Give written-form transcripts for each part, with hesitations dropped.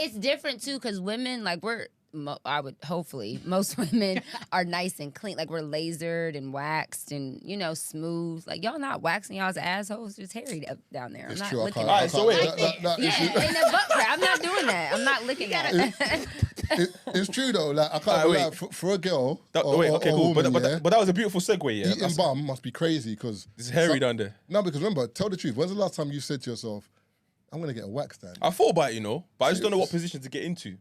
It's different too, because women, like I would hopefully most women are nice and clean, like we're lasered and waxed and smooth. Like y'all not waxing y'all's assholes, just hairy up down there. I'm not licking All right, it. so wait, ain't no butt crack. I'm not doing that. I'm not licking that. It's true though. Like I can't like, for a girl. Cool. Woman, but that was a beautiful segue. Yeah, eating bum must be crazy because it's hairy down there. No, because remember, tell the truth. When's the last time you said to yourself, "I'm gonna get a wax done"? I thought about it, but I just don't know what position to get into.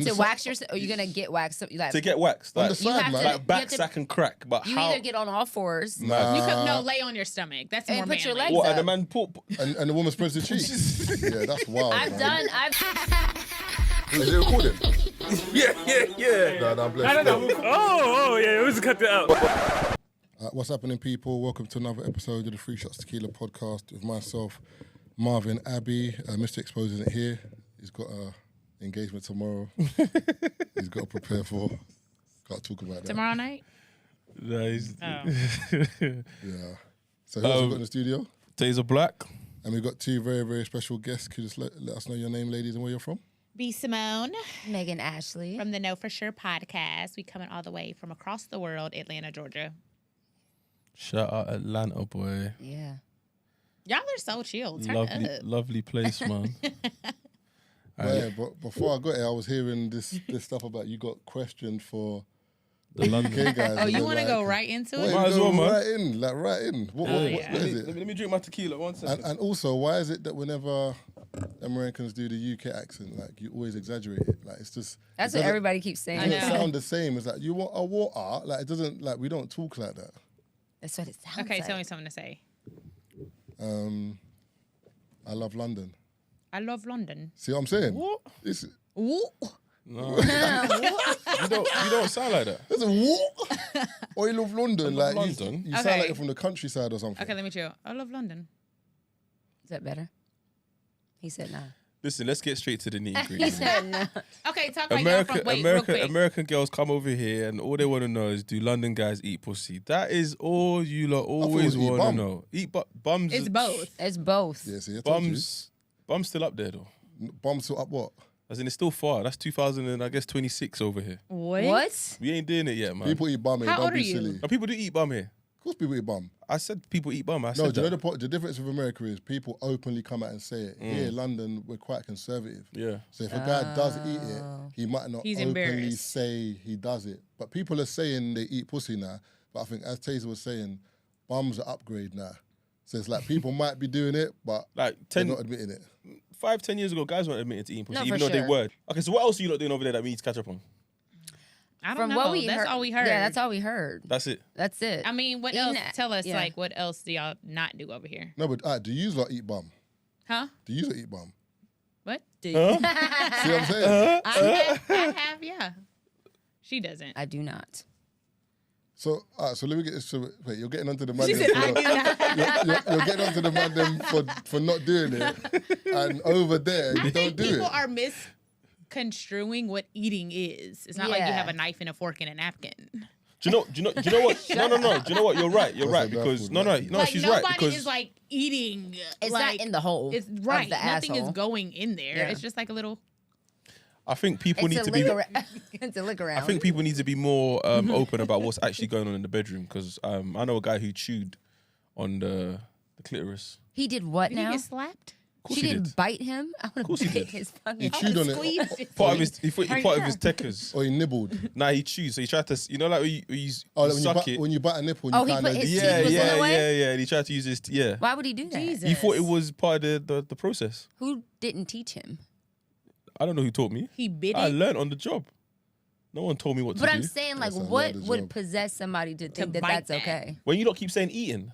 To wax yourself, or you're gonna get waxed? Like, to get waxed, like, on the side, man. Like back, sack, and crack. But you how? either get on all fours. Nah. You could lay on your stomach. That's more put your manly. legs What? up. And the man put. And the woman spreads the cheeks. Yeah, that's wild. Is it recording? Yeah. No, bless you. Oh, yeah, we just cut that out. What's happening, people? Welcome to another episode of the Free Shots Tequila podcast with myself, Marvin Abbey. Mr. Expose isn't here. He's got an engagement tomorrow. He's got to prepare for. Can't talk about that. Tomorrow night? Nice. Yeah. So who else we got in the studio? Tazer Black. And we've got two very, very special guests. Could you just let us know your name, ladies, and where you're from? Be Simone. Megan Ashley. From the Know For Sure podcast. We coming all the way from across the world, Atlanta, Georgia. Shout out Atlanta, boy. Yeah. Y'all are so chill. Turn up. Lovely place, man. Yeah, but before I got here, I was hearing this stuff about you got questioned for the London UK guys. Oh, you want to go right into it? Might as well, man. Right in. What yeah. is it? Let me drink my tequila. 1 second. And also, why is it that whenever Americans do the UK accent, like you always exaggerate it? Like it's just That's what everybody keeps saying. It doesn't sound the same. It's like you want a water. Like it doesn't. Like we don't talk like that. That's what it sounds Okay, like. tell me something to say. I love London. I love London. See what I'm saying? What? Ooh. No. you don't sound like that. There's a what? Or you love London. I love like London. You sound like you're from the countryside or something. Okay, let me chill. I love London. Is that better? He said no. Listen, let's get straight to the nitty He gritty. said no. Okay, talk about y'all from, real quick. American girls come over here and all they want to know is, do London guys eat pussy? That is all you lot always want to know. Eat bums. It's both. It's both. Yeah, see, I told you. Bums still up there though. Bums still up what? As in, it's still far. That's 2026 over here. What? We ain't doing it yet, man. People eat bum here. How Don't old be are you? silly. No, people do eat bum here. Of course people eat bum. I said people eat bum. I No, said do you that. know the difference with America is people openly come out and say it. Here in London, we're quite conservative. Yeah. So if a guy does eat it, he might not He's openly embarrassed. say he does it. But people are saying they eat pussy now. But I think, as Tazer was saying, bums are upgrade now. So it's like people might be doing it, but Like they're not admitting it. 5-10 years ago, guys weren't admitting to eating pussy, No, even for though they sure. were. Okay, so what else are you lot doing over there that we need to catch up on? I don't From know. what we That's heard. all we heard. Yeah, that's all we heard. That's it. That's it. I mean, what Eating else? that- Tell us, yeah. like, what else do y'all not do over here? No, but do you lot eat bum? Huh? Do you lot eat bum? What? See what I'm saying? I have, yeah. She doesn't. I do not. So let me get this. So, wait, you're getting onto the man. She said, I do not. You're getting onto the man them for not doing it, and over there you don't do People it. are misconstruing what eating is. It's not like you Yeah. have a knife and a fork and a napkin. Do you know what? No. Do you know what? You're right. You're right. That's Because enough, no, like, she's nobody right. Because is like eating. It's like, not in the hole. It's of right. the Nothing asshole. is going in there. Yeah. It's just like a little. I think people It's need a to be. lick around. It's a lick around. I think people need to be more open about what's actually going on in the bedroom. Because I know a guy who chewed on the clitoris. He did what Did now? he get slapped? Of She course he didn't did. bite him. I want course to he bite did. his fucking. He chewed on it, Squeezed it. Part of his, he Are part you of his techers. or he nibbled. Nah, he chewed. So he tried to, like when you Like suck it. when you bite a nipple, Oh, you he kind put of his teeth Yeah. was away? And he tried to use his, Why would he do that? Jesus. He thought it was part of the process. Who didn't teach him? I don't know who taught me. He bit I it. learned on the job. No one told me what to But do. I'm saying, like, That's a what lot of would job. possess somebody to think that bite that's that. okay? When you don't keep saying eating.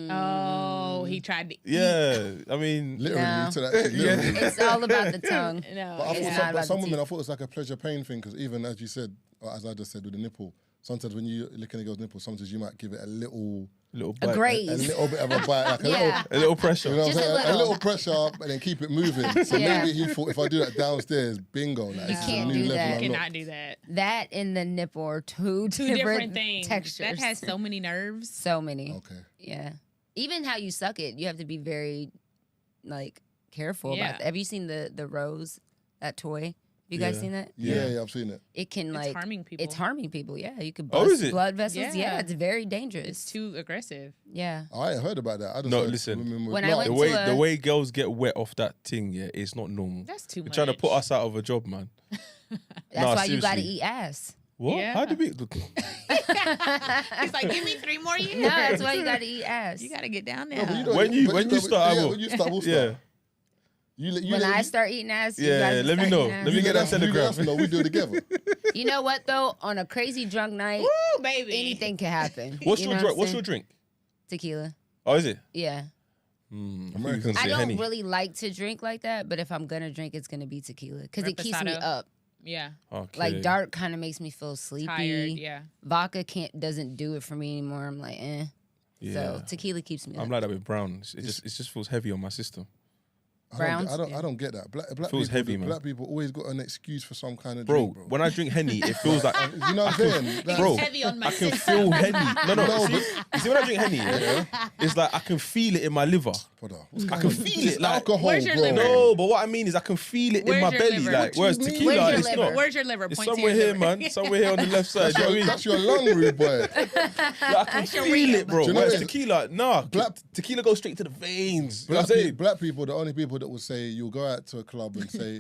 Oh, he tried to eat. Yeah. I mean, literally No. to that shit, literally. It's all about the tongue. No. But I It's thought not some, about but some the women, teeth. I thought it was like a pleasure pain thing because even as you said, or as I just said with the nipple, sometimes when you licking a girl's nipple, sometimes you might give it a little little A bite. graze. a little bit of a bite, like a Yeah. A little pressure. little, you know what Just I'm a saying? A little. little pressure, and then keep it moving. So Yeah. maybe he thought if I do that downstairs, bingo, like You this is a can't new do level. that. I'm Cannot not- do that. That and the nipple are two Different things. textures. That has so many nerves. so many. Okay. Yeah. Even how you suck it, you have to be very, like, careful Yeah. about that. Have you seen the rose That toy. You guys seen that? Yeah, I've seen it. It can It's harming people. It's harming people. Yeah, you could Oh, bust is it? blood vessels. Yeah. Yeah, it's very dangerous. It's too aggressive. Yeah. I ain't heard about that. I just No, heard listen. women with When I blood. went The way girls get wet off that thing, yeah, it's not normal. That's too They're much. trying to put us out of a job, man. That's Nah, why you gotta seriously. eat ass. What? Yeah. How do we? It's like, give me 3 more years. No, that's why you gotta eat ass. You gotta get down No, there. but you don't- When you- but when you start, I will. when you start, we'll Yeah. start. When I start eating ass, you Yeah, guys let me start know. eating ass. Let me get that You let telegram. us know, we do it together. You know what though? On a crazy drunk night, Woo, baby. anything can happen. What's You your know drink? what What's I'm your drink? saying? Tequila. Oh, is it? Yeah. Americans I say don't Henny. really like to drink like that, but if I'm gonna drink, it's gonna be tequila because it keeps me Reposado. up. Yeah. Okay. Like dark kind of makes me feel sleepy. Tired. Yeah. Vodka doesn't do it for me anymore. I'm like, eh. Yeah. So tequila keeps me up. I'm like that with brown. It just feels heavy on my system. Browns? I don't get that. Black Feels people, heavy, man. Black people always got an excuse for some kind of Bro, drink, bro. when I drink Henny, it feels like You know what I'm saying? Like, Bro, Heavy on my I can system. feel Henny. No, No, you see when I drink Henny, yeah, it's like I can feel it in my liver. brother, what's I going can on? feel It's it. Like, alcohol, Where's your bro. liver? no, but what I mean is I can feel it in Where's my your belly. liver? Like, What whereas you mean? tequila, Where's your it's liver? not. Where's your liver? It's Point to somewhere your here, liver. man. Somewhere here on the left side. Do you know what I mean? That's your lung, rude boy. Like, I can your feel rib. it, bro. Do you know Whereas what it is? tequila, tequila goes straight to the veins. You know what I'm saying? Black people, the only people that will say, you'll go out to a club and say,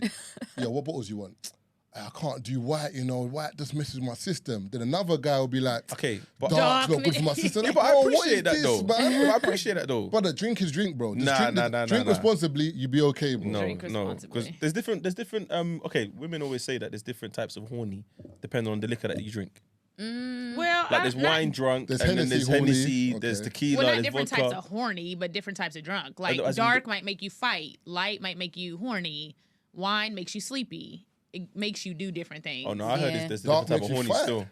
yo, what bottles you want? I can't do white, you know, white just messes my system. Then another guy will be like, Okay, but dark's not good for my system. Yeah, but I Bro, what appreciate is that this, though. man? I appreciate that though. Brother, drink is drink, bro. Just Nah, drink, drink nah. responsibly, you be okay, bro. No, Drink no, responsibly. because there's different. Okay, women always say that there's different types of horny depending on the liquor that you drink. Well, Like there's wine drunk, There's and then Hennessy, there's horny. Hennessy, there's Okay. tequila, Well, not there's different vodka. types of horny, but different types of drunk. Like as in dark might make you fight, light might make you horny, wine makes you sleepy. It makes you do different things. Oh no, I heard Yeah. there's Dark different type of makes you horny fight. still.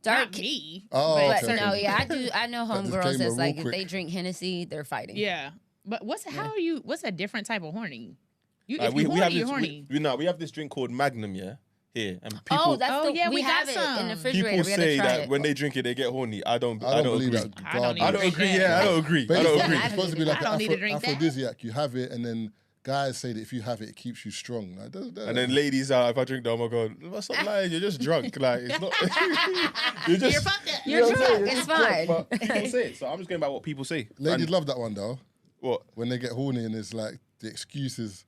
Dark. Not me. Oh, But okay. no, yeah, I know That just homegirls came that's real like if quick. they drink Hennessy, they're fighting. Yeah. But what's a different type of horny? You Like, if you're horny, have you're this, horny. we have this drink called Magnum, yeah, here, and people Oh, that's Oh, the yeah, we we have got it in the some. refrigerator. people We gotta say try that it. when they drink it they get horny. I don't I don't believe agree. that. I don't I don't drink agree. that. Yeah, I don't agree. But I don't it's agree. supposed to be like I don't an need to drink that. aphrodisiac. You have it, and then guys say that if you have it, it keeps you strong. Like, And then ladies are, if I drink that, oh my god, stop lying. You're just drunk. Like it's not. you're just. You're fucked up. you know You're what I'm saying? drunk. You're It's just drunk, fine. but that's it. So I'm just going by what people say. ladies And love that one though. what? When they get horny and it's like the excuses.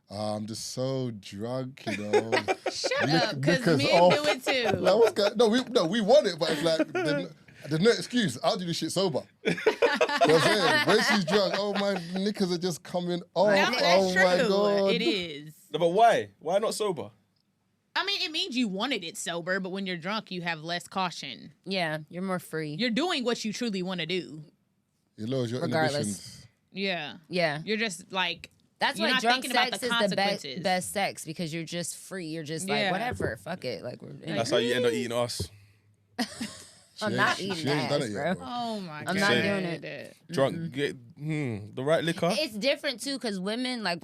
I'm just so drunk, you know. Shut up, because because men of- do it too. Like, what's going? No, we want it, but it's like there's no excuse. I'll do this shit sober. You know what I'm saying? When she's drunk, oh my knickers are just coming off. No, that's Oh true. my god, It is. No, but why? Why not sober? I mean, it means you wanted it sober, but when you're drunk, you have less caution. Yeah, you're more free. You're doing what you truly want to do. It lowers your Regardless. inhibitions. Yeah. Yeah. You're just like, That's You're why not drunk thinking about sex the is the consequences. best sex because you're just free. You're just like Yeah. whatever, fuck it. Like That's how you end up eating us. I'm She not ain't- eating she ain't done ass, it bro. yet, bro. oh my god. I'm not Shit. doing it. Drunk, get the right liquor. It's different too because women like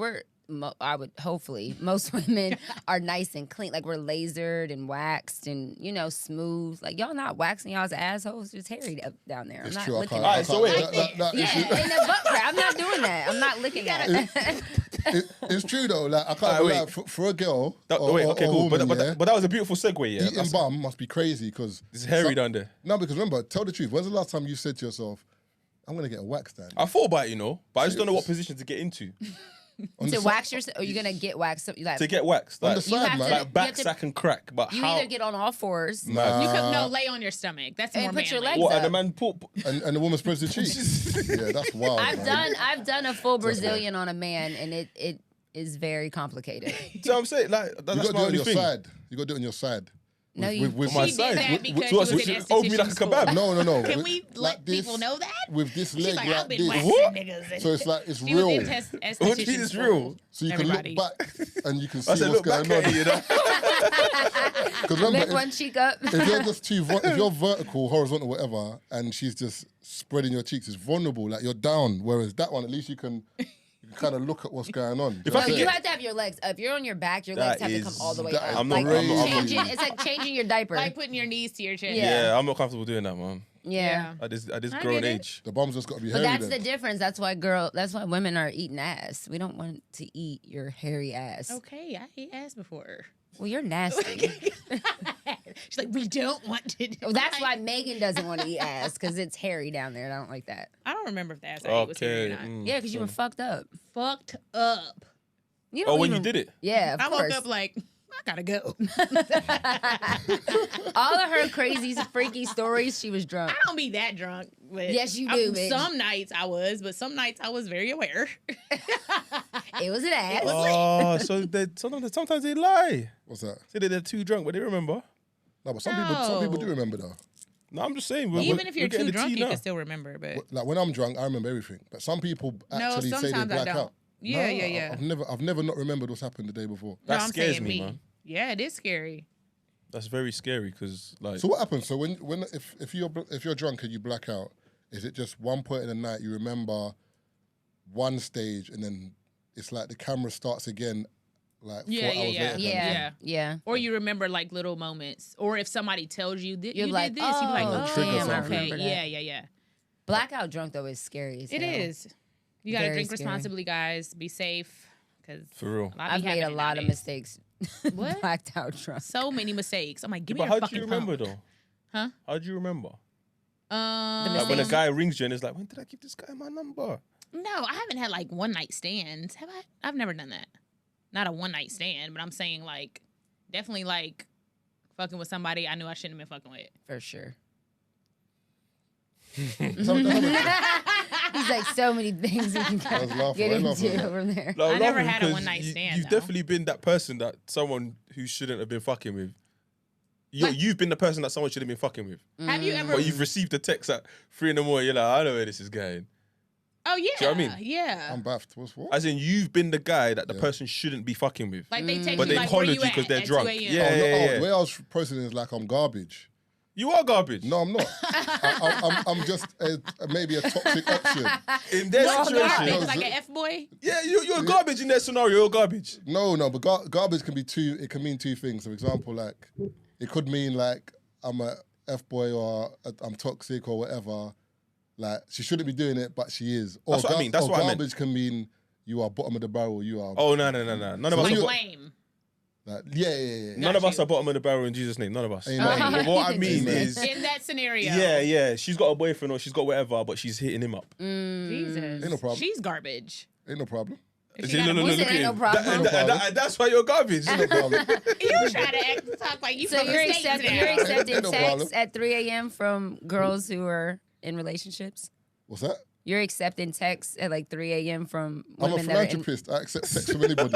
I would hopefully most women are nice and clean. Like we're lasered and waxed and smooth. Like y'all not waxing y'all's assholes, just hairy up down there. I'm It's not true. I looking can't. at Alright, it. so wait. that Yeah, issue- in the butt crack. I'm not doing that. I'm not looking at it. it's true though. Like I can't Alright, lie, wait. for a girl. or, Wait, or- okay, or cool. woman, But yeah, that was a beautiful segue, yeah. eating bum must be crazy because It's hairy down there. No, because remember, tell the truth. When's the last time you said to yourself, "I'm gonna get a wax done"? I thought about it, but I just don't know what position to get into On To the wax yourself, or you're gonna get waxed. So, like, to get waxed. On Like, the side, have man. to- like back, have to- sack, and crack. But you how? either get on all fours. Nah. You could lay on your stomach. That's And more put your manly. legs What? up. And the man put. and the woman spreads the cheeks. Yeah, that's wild. man. I've done a full Brazilian on a man, and it is very complicated. You know what I'm saying? Like You that's got to do my it on only your thing. side. You got to do it on your side. No, With- you- with On my She did side. that because So she was what, in she owe me like a esthetician kebab. school. No. Can With- we like let this, people know that? With this She's leg like, like I've been this. waxing What? niggas. And So it's like it's she was real. in What do you mean esthetician it's school. real? So you can Everybody. look back and you can I see said, what's look back going at on. you. Because remember, Lift one cheek up. if you're just if you're vertical, horizontal, whatever, and she's just spreading your cheeks, it's vulnerable. Like you're down. Whereas that one, at least you can kind of look at what's going on. If No, I could you get- have to have your legs up. If you're on your back, your That legs have to is- come all the way that is up. I'm not- like I'm not- changing, it's like changing your diaper. Like putting your knees to your chest. Yeah. Yeah, I'm not comfortable doing that, man. Yeah. At this I grown get it. age. The bum's just got to be But hairy that's then. the difference. That's why women are eating ass. We don't want to eat your hairy ass. Okay, I ate ass before. Well, you're nasty. She's like, we don't want to do Well, that's why Megan doesn't want to eat ass, because it's hairy down there. And I don't like that. I don't remember if the ass I ate was hairy or Okay. not. Yeah, because you were fucked up. Fucked up. You Oh, don't when you even- did it? Yeah, of I course. woke up like, I gotta go. All of her crazy, freaky stories, she was drunk. I don't be that drunk. But Yes, you do, bitch. Some nights I was, but some nights I was very aware. It was an ass. Oh, so sometimes they lie. What's that? Say that they're too drunk, but they remember. No, but some people do remember though. No, I'm just saying. Even if you're getting too the drunk, tea you now. can still remember. But Like when I'm drunk, I remember everything. But some people actually say they sometimes I black don't. out. Yeah, No, yeah. I've never not remembered what's happened the day before. That I'm scares saying me, man. Yeah, it is scary. That's very scary because, like, So what happens? So if you're drunk and you black out, is it just one point in the night you remember one stage and then it's like the camera starts again, like 4 hours later? kind of thing? Yeah. Or you remember like little moments. Or if somebody tells you that You're you like, did this, you're like, oh, oh, trigger damn, something. okay. Remember that. Yeah. Blackout drunk, though, is scary as It hell. is. You gotta Very drink scary. responsibly, guys. Be safe. Because for real. I've made a lot of mistakes. What? Blacked out drunk. So many mistakes. I'm like, give me But your how do you fucking remember phone. though? Huh? How do you remember? The Like when a mistakes. guy rings you and it's like, when did I give this guy my number? No, I haven't had like one night stands. Have I? I've never done that. Not a one night stand, but I'm saying like definitely like fucking with somebody I knew I shouldn't have been fucking with. For sure. Some- He's like, so many things we can I was laughing. get I was laughing. into from there. Like, I never laughing had a because one-night stand, You've though. definitely been that person that someone who shouldn't have been fucking with. You've been the person that someone should have been fucking with. Have you ever? But you've received a text at 3 in the morning. You're like, I know where this is going. Oh yeah. Do you know what I mean? Yeah. I'm baffed. What's what? As in, you've been the guy that the person shouldn't be fucking with. Like they text But you they like, where collared you you at 'cause they're at drunk. 2 a.m.? Yeah. Oh, no, the way I was processing is like I'm garbage. You are garbage. No, I'm not. I'm just maybe a toxic option. In their What situation. garbage? Like an F boy? Yeah, you're garbage in their scenario. You're garbage. No, but garbage can be it can mean two things. For example, like it could mean like I'm a F boy or I'm toxic or whatever. Like she shouldn't be doing it, but she is. Or That's what I mean. That's or what I meant. garbage can mean you are bottom of the barrel. You are. Oh, no. None of us Like are lame. Like, yeah. None of us are bottom of the barrel in Jesus' name. None of us. Amen. But what I mean Amen. is, In that scenario. yeah, she's got a boyfriend or she's got whatever, but she's hitting him up. Jesus. Ain't no problem. She's garbage. Ain't no problem. If See, she got a look boyfriend, at ain't him. no problem. And that's why you're garbage. Ain't no problem. You try to talk like you So from you're the States accepting, now. you're accepting Ain't no problem. texts at 3 a.m. from girls who are in relationships? What's that? You're accepting texts at like 3 a.m. from I'm a women that are in... philanthropist. I accept text from anybody.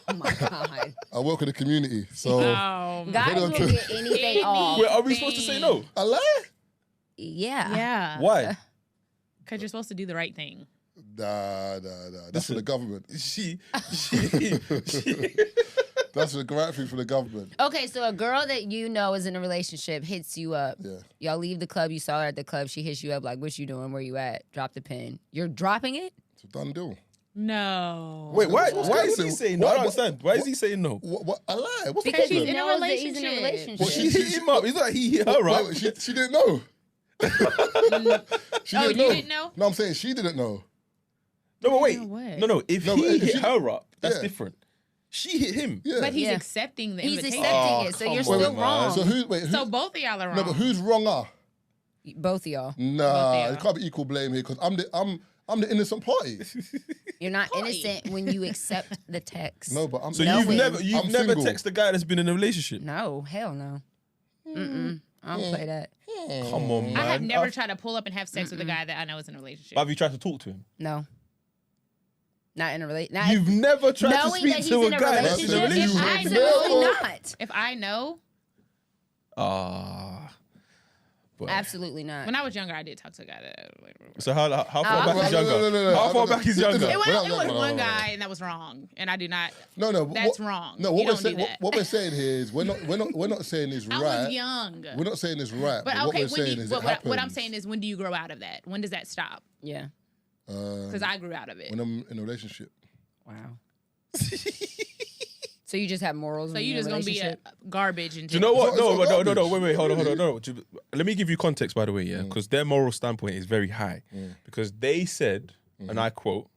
Oh my God. I work in the community, so Guys will get anything off. Wait, are we supposed to say no? I lie. Yeah. Yeah. Why? Because you're supposed to do the right thing. Nah. That's for the government. She That's the right thing for the government. Okay, so a girl that you know is in a relationship hits you up. Yeah. Y'all leave the club. You saw her at the club. She hits you up like, what you doing? Where you at? Drop the pin. You're dropping it? It's a done deal. No. Wait, why is Listen, he saying no? I don't understand. Why is he saying no? What? I lie. What's the Because problem? he in a knows that he's in a relationship. relationship. Well, she hit him up. It's not like he hit her up. Wait, she didn't know. She Oh, didn't you know. didn't know? No, I'm saying she didn't know. No, but wait. know what? No. If No, he but hit she- her up, that's Yeah. different. She hit him. Yeah. But he's Yeah. accepting the He's invitation. accepting it, so come you're on, still man. wrong. So who? So both of y'all are wrong. No, but who's wronger? Both of y'all. Nah, y'all. it can't be equal blame here because I'm the innocent party. You're not innocent when you accept the text. No, but I'm. So No you've way. never I'm never single. texted a guy that's been in a relationship. No, hell no. I don't play that. Come on, man. I have never tried to pull up and have sex with a guy that I know is in a relationship. Have you tried to talk to him? No. Not in a relationship. You've never tried to knowing that speak he's to a in a guy that's in a relationship. relationship. relationship. Absolutely Never. not. If I know, Boy. Absolutely not. when I was younger, I did talk to a guy that. So how far back Well, is younger? no. How far back is younger? It was, Well, it no, was no, one no. guy, and that was wrong. And I do not. No. but That's what- wrong. No, You what we're don't do saying, that. what we're saying here is we're not saying it's I right. was young. We're not saying it's right. But what okay, we're saying is it what I'm happens. saying is, when do you grow out of that? When does that stop? Yeah. Because I grew out of it. when I'm in a relationship. Wow. So you just have morals. So in you your just gonna be a relationship? garbage and Do you know what? It's not No, garbage. wait, hold on. No. Let me give you context, by the way, yeah, because their moral standpoint is very high. Because they said, and I quote,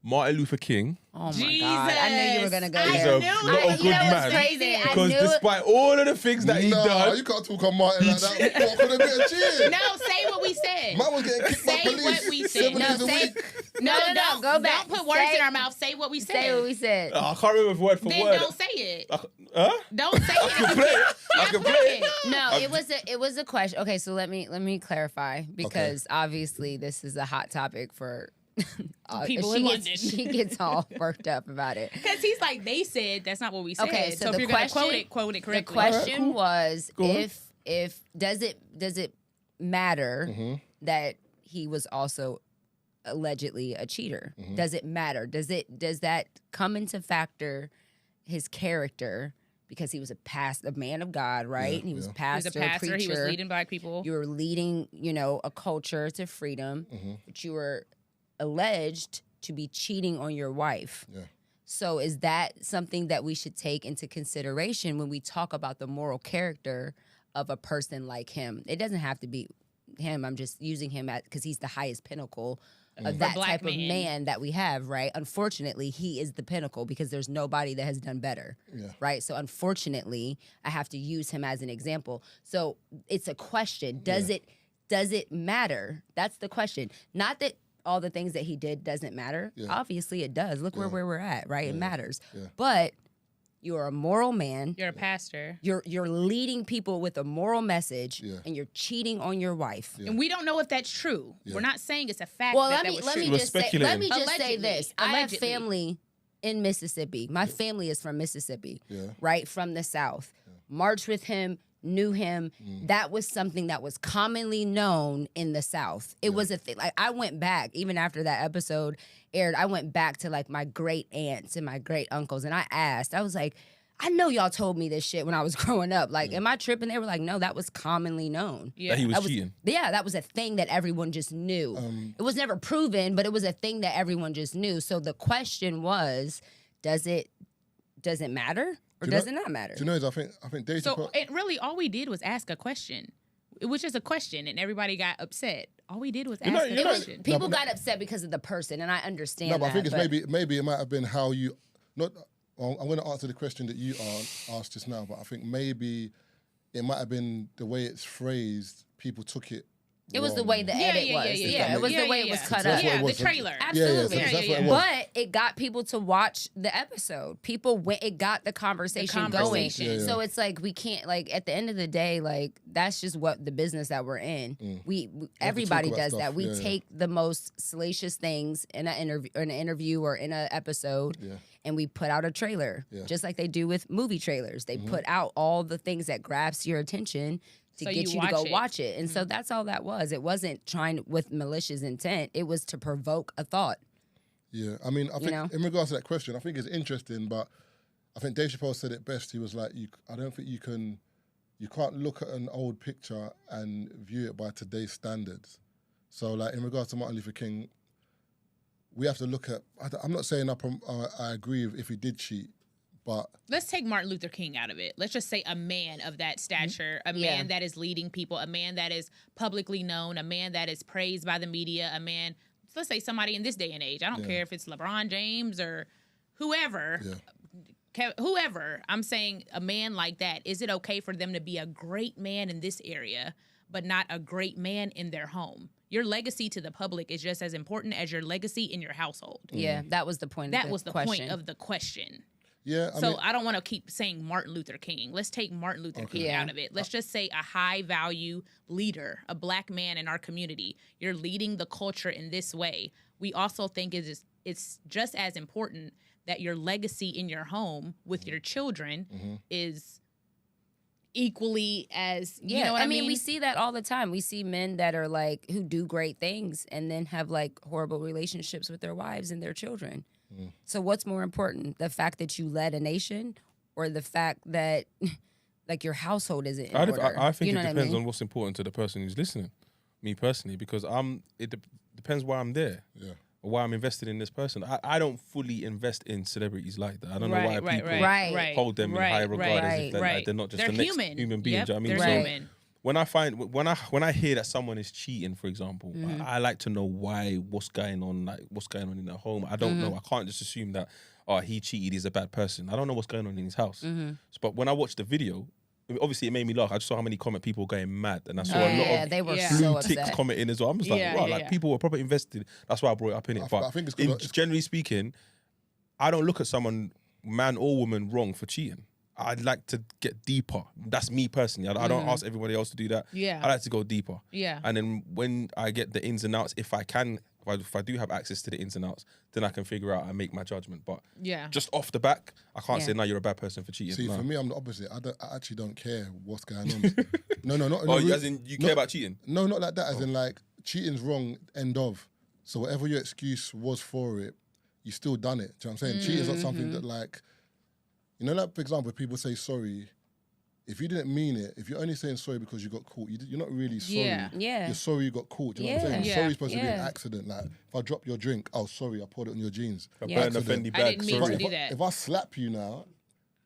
Martin Luther King Oh my God! I knew you were gonna go I is there. a knew not it. a good You know what's man. crazy? I Because knew it. despite all of the things that he Nah, done, you can't talk on Martin like that. What could have been a cheer? No, say what we said. Man was getting kicked by Say police what we said. 7 No, days a say- week. No, No, go back. Don't put words Say- in our mouth. Say what we said. Say what we said. I can't remember word for Then word. don't say it. Huh? Don't say it. can play it. I can play it. No, it was a question. Okay, so let me clarify because obviously this is a hot topic for People she in gets, London. She gets all worked up about it. Because he's like, they said that's not what we said. Okay, so if the you're gonna question- quote it correctly. The question was Go on. if does it matter that he was also allegedly a cheater? Does it matter? Does that come into factor his character because he was a man of God, right? Yeah, he was yeah. pastor, He was a pastor. preacher. He was leading black people. You were leading, a culture to freedom, but you were alleged to be cheating on your wife. Yeah. So is that something that we should take into consideration when we talk about the moral character of a person like him? It doesn't have to be him. I'm just using him because he's the highest pinnacle of that black type of man. man that we have, right? Unfortunately, he is the pinnacle because there's nobody that has done better, right? So unfortunately, I have to use him as an example. So it's a question. Does it matter? That's the question. Not that all the things that he did doesn't matter. Yeah. Obviously, it does. Look where we're at, right? It matters. Yeah. But you're a moral man. You're a pastor. You're leading people with a moral message, Yeah. and you're cheating on your wife. Yeah. And we don't know if that's true. Yeah. We're not saying it's a fact Well, that let me was let true. me We're just say speculating. say this. I have Allegedly. family in Mississippi. My family is from Mississippi, Yeah. right from the South. Marched with him, knew him. That was something that was commonly known in the South. It was a thing. Like I went back even after that episode aired. I went back to like my great aunts and my great uncles, and I asked. I was like, I know y'all told me this shit when I was growing up. Like, am I tripping? They were like, no, that was commonly known. Yeah. That he was That was, cheating. yeah, that was a thing that everyone just knew. It was never proven, but it was a thing that everyone just knew. So the question was, does it matter or Do you does know- it not matter? Do you know? I think Deja. So it really all we did was ask a question. It was just a question, and everybody got upset. All we did was ask a It was, question. people got upset because of the person, and I understand No, but that. I think it's maybe it might have been how you not. Well, I'm going to answer the question that you asked just now, but I think maybe it might have been the way it's phrased. People took it. It was the wrong. way the edit was. Yeah, it was the way it was cut up. That's what it Yeah, was. the trailer. Absolutely. Yeah, so that's Yeah, what it was. But it got people to watch the episode. People went. It got the conversation going. conversation. Yeah, yeah. So it's like we can't. Like at the end of the day, like that's just what the business that we're in. We everybody about does stuff. that. We Yeah, yeah. take the most salacious things in an interview or in an episode. Yeah. And we put out a trailer, Yeah. just like they do with movie trailers. They put out all the things that grabs your attention to So get you you to go watch it. watch it. And so that's all that was. It wasn't trying with malicious intent. It was to provoke a thought. Yeah, I mean, I think know? in regards to that question, I think it's interesting, but I think Dave Chappelle said it best. He was like, I don't think you can't look at an old picture and view it by today's standards. So, like in regards to Martin Luther King, we have to look at. I'm not saying I agree if he did cheat, but Let's take Martin Luther King out of it. Let's just say a man of that stature, a Yeah. man that is leading people, a man that is publicly known, a man that is praised by the media, a man, let's say somebody in this day and age. I don't care if it's LeBron James or whoever. Whoever, I'm saying a man like that, is it okay for them to be a great man in this area, but not a great man in their home? Your legacy to the public is just as important as your legacy in your household. Yeah, that was the point. That of the was the question. point of the question. yeah, I So mean, I don't want to keep saying Martin Luther King. Let's take Martin Luther King Yeah. out of it. Let's just say a high value leader, a black man in our community. You're leading the culture in this way. We also think it's just as important that your legacy in your home with your children is equally as you know what I mean? we see that all the time. We see men that are like who do great things and then have like horrible relationships with their wives and their children. So what's more important, the fact that you led a nation, or the fact that like your household isn't in order? I think You know it what I depends mean? on what's important to the person who's listening. Me personally, because it depends why I'm there. yeah, why I'm invested in this person. I don't fully invest in celebrities like that. I don't know why people Right. hold them in high regard as if right. they're not just They're the next human. human being. Yep, Do you know what I mean? they're So human. when I hear that someone is cheating, for example, I like to know what's going on in their home. I don't know. I can't just assume that he cheated, he's a bad person. I don't know what's going on in his house. But when I watched the video, obviously it made me laugh. I just saw how many people going mad, and I saw a lot of they were blue so ticks upset. commenting as well. I'm just like, people were proper invested. That's why I brought it up in it. But I think it's generally speaking, I don't look at someone, man or woman, wrong for cheating. I'd like to get deeper. That's me personally. I don't ask everybody else to do that. Yeah. I like to go deeper. Yeah. And then when I get the ins and outs, if I do have access to the ins and outs, then I can figure out and make my judgment. But just off the back, I can't say, no, you're a bad person for cheating. See, no. for me, I'm the opposite. I actually don't care what's going on. No, not. As in you care about cheating? No, not like that. As in, like, cheating's wrong, end of. So whatever your excuse was for it, you still done it. Do you know what I'm saying? Cheating's not something that, like, you know, like, for example, if people say sorry, if you didn't mean it, if you're only saying sorry because you got caught, you're not really sorry. Yeah. You're sorry you got caught. Do you know what I'm saying? Yeah. Sorry is supposed to be an accident. Like, if I drop your drink, oh, sorry, I poured it on your jeans. I burned the Fendi I bag. didn't mean Sorry. to do that. If I slap you now,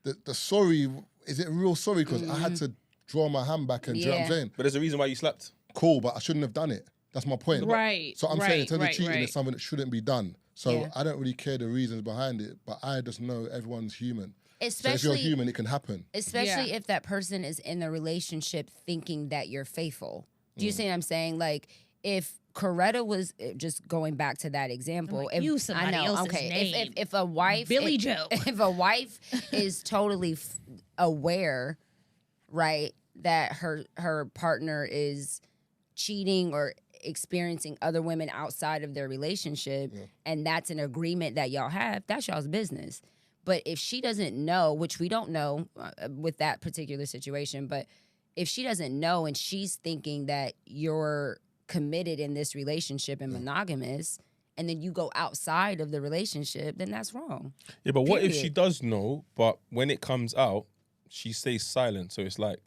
the sorry, is it real sorry? Because I had to draw my hand back and, do you know what I'm saying? But there's a reason why you slapped. Cool, but I shouldn't have done it. That's my point. Right, So I'm saying in terms right, of cheating, right. it's something that shouldn't be done. So Yeah. I don't really care the reasons behind it, but I just know everyone's human. So if Especially you're human, it can happen. Especially Yeah. if that person is in the relationship thinking that you're faithful. Do you see what I'm saying? Like, if Coretta was just going back to that example, like, if use somebody else's name. if a wife, Billy Joe. if a wife is totally aware, right, that her partner is cheating or experiencing other women outside of their relationship, and that's an agreement that y'all have, that's y'all's business. But if she doesn't know, which we don't know with that particular situation, but if she doesn't know and she's thinking that you're committed in this relationship and monogamous, and then you go outside of the relationship, then that's wrong. Yeah, but what if Period. she does know, but when it comes out, she stays silent? So it's like,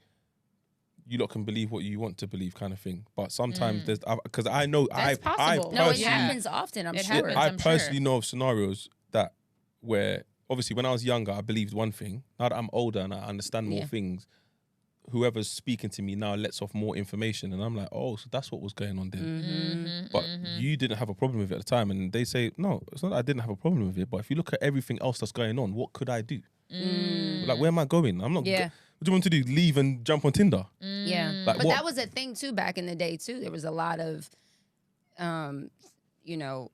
you lot can believe what you want to believe, kind of thing. But sometimes there's, because I know That's I possible. No, it personally, happens often, I'm It sure. happens. I I'm personally sure. know of scenarios that where obviously when I was younger, I believed one thing. Now that I'm older and I understand more things, whoever's speaking to me now lets off more information, and I'm like, oh, so that's what was going on then. But you didn't have a problem with it at the time, and they say, no, it's not that I didn't have a problem with it, but if you look at everything else that's going on, what could I do? Like, where am I going? I'm not. Yeah. What do you want to do? Leave and jump on Tinder? Yeah, Like, but what- that was a thing too back in the day too. There was a lot of, you know,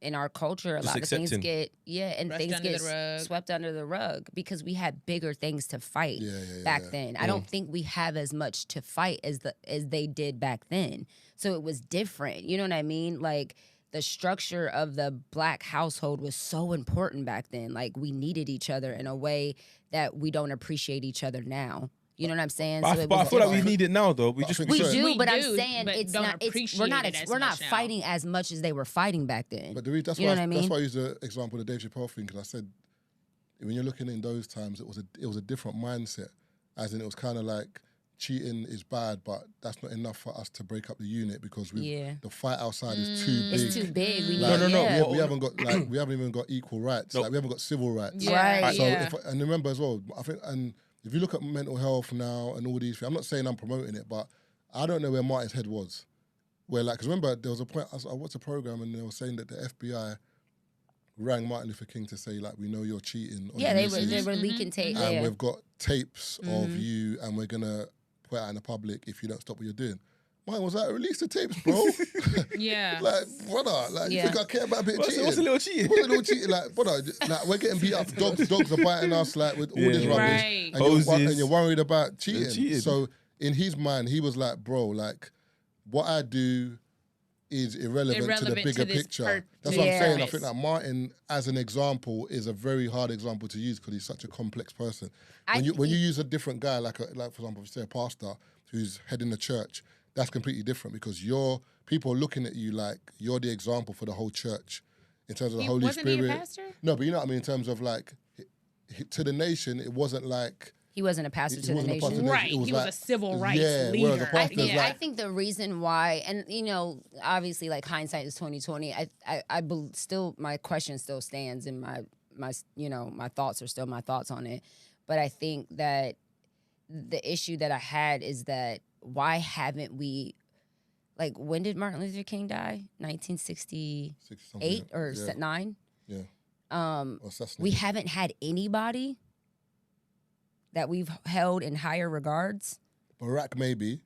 in our culture, a Just lot of things accepting. and Brushed things under get the rug. swept under the rug because we had bigger things to fight back then. I Mm. don't think we have as much to fight as they did back then. So it was different. You know what I mean? Like, the structure of the Black household was so important back then. Like, we needed each other in a way that we don't appreciate each other now. You know what I'm saying? But, it but I was feel like we different. need it now, though. We But I just think We so. do, We but I'm do, saying but it's don't not. We're appreciate not. it as We're not much now. fighting as much as they were fighting back then. But that's You why know what I mean? that's why I use the example of the Dave Chappelle thing, because I said when you're looking in those times, it was a different mindset, as in it was kind of like cheating is bad, but that's not enough for us to break up the unit because the fight outside is too big. It's too big. We Like, need, yeah. we haven't got we haven't even got equal rights. Like, we haven't got civil rights. Yeah, Right. So yeah. and remember as well, I think, and if you look at mental health now and all these things, I'm not saying I'm promoting it, but I don't know where Martin's head was. Where, like, because remember there was a point I watched a program and they were saying that the FBI rang Martin Luther King to say, like, we know you're cheating on Yeah, the they missus, were leaking tape. and Yeah. we've got tapes of you and we're gonna put it out in the public if you don't stop what you're doing. Martin was like, release the tapes, bro. Yeah. Like, brother, like, you Yeah. think I care about a bit of cheating? What's a little cheating? What's a little cheating? Like, brother, like, we're getting beat up. Dogs are biting us, like, with all this rubbish. Right. And you're worried about cheating. cheating. So in his mind, he was like, bro, like, what I do is irrelevant to the Irrelevant bigger to this picture. That's what I'm saying. I purpose. think that Martin, as an example, is a very hard example to use because he's such a complex person. When you use a different guy, like for example, if you say a pastor who's heading the church, that's completely different because people are looking at you like you're the example for the whole church in terms of the Holy Wasn't Spirit. he a pastor? No, but you know what I mean. In terms of, like, to the nation, it wasn't like He wasn't a pastor to the wasn't a pastor nation. to the Right. It was He was like- a civil rights yeah, whereas leader. the pastor's I like- think the reason why, and obviously, like hindsight is 2020. Still, my question still stands, and my thoughts are still my thoughts on it. But I think that the issue that I had is that why haven't we, like, when did Martin Luther King die? 1968 60-something, or 9? Yeah. We Assassinated. haven't had anybody that we've held in higher regards. Barack maybe,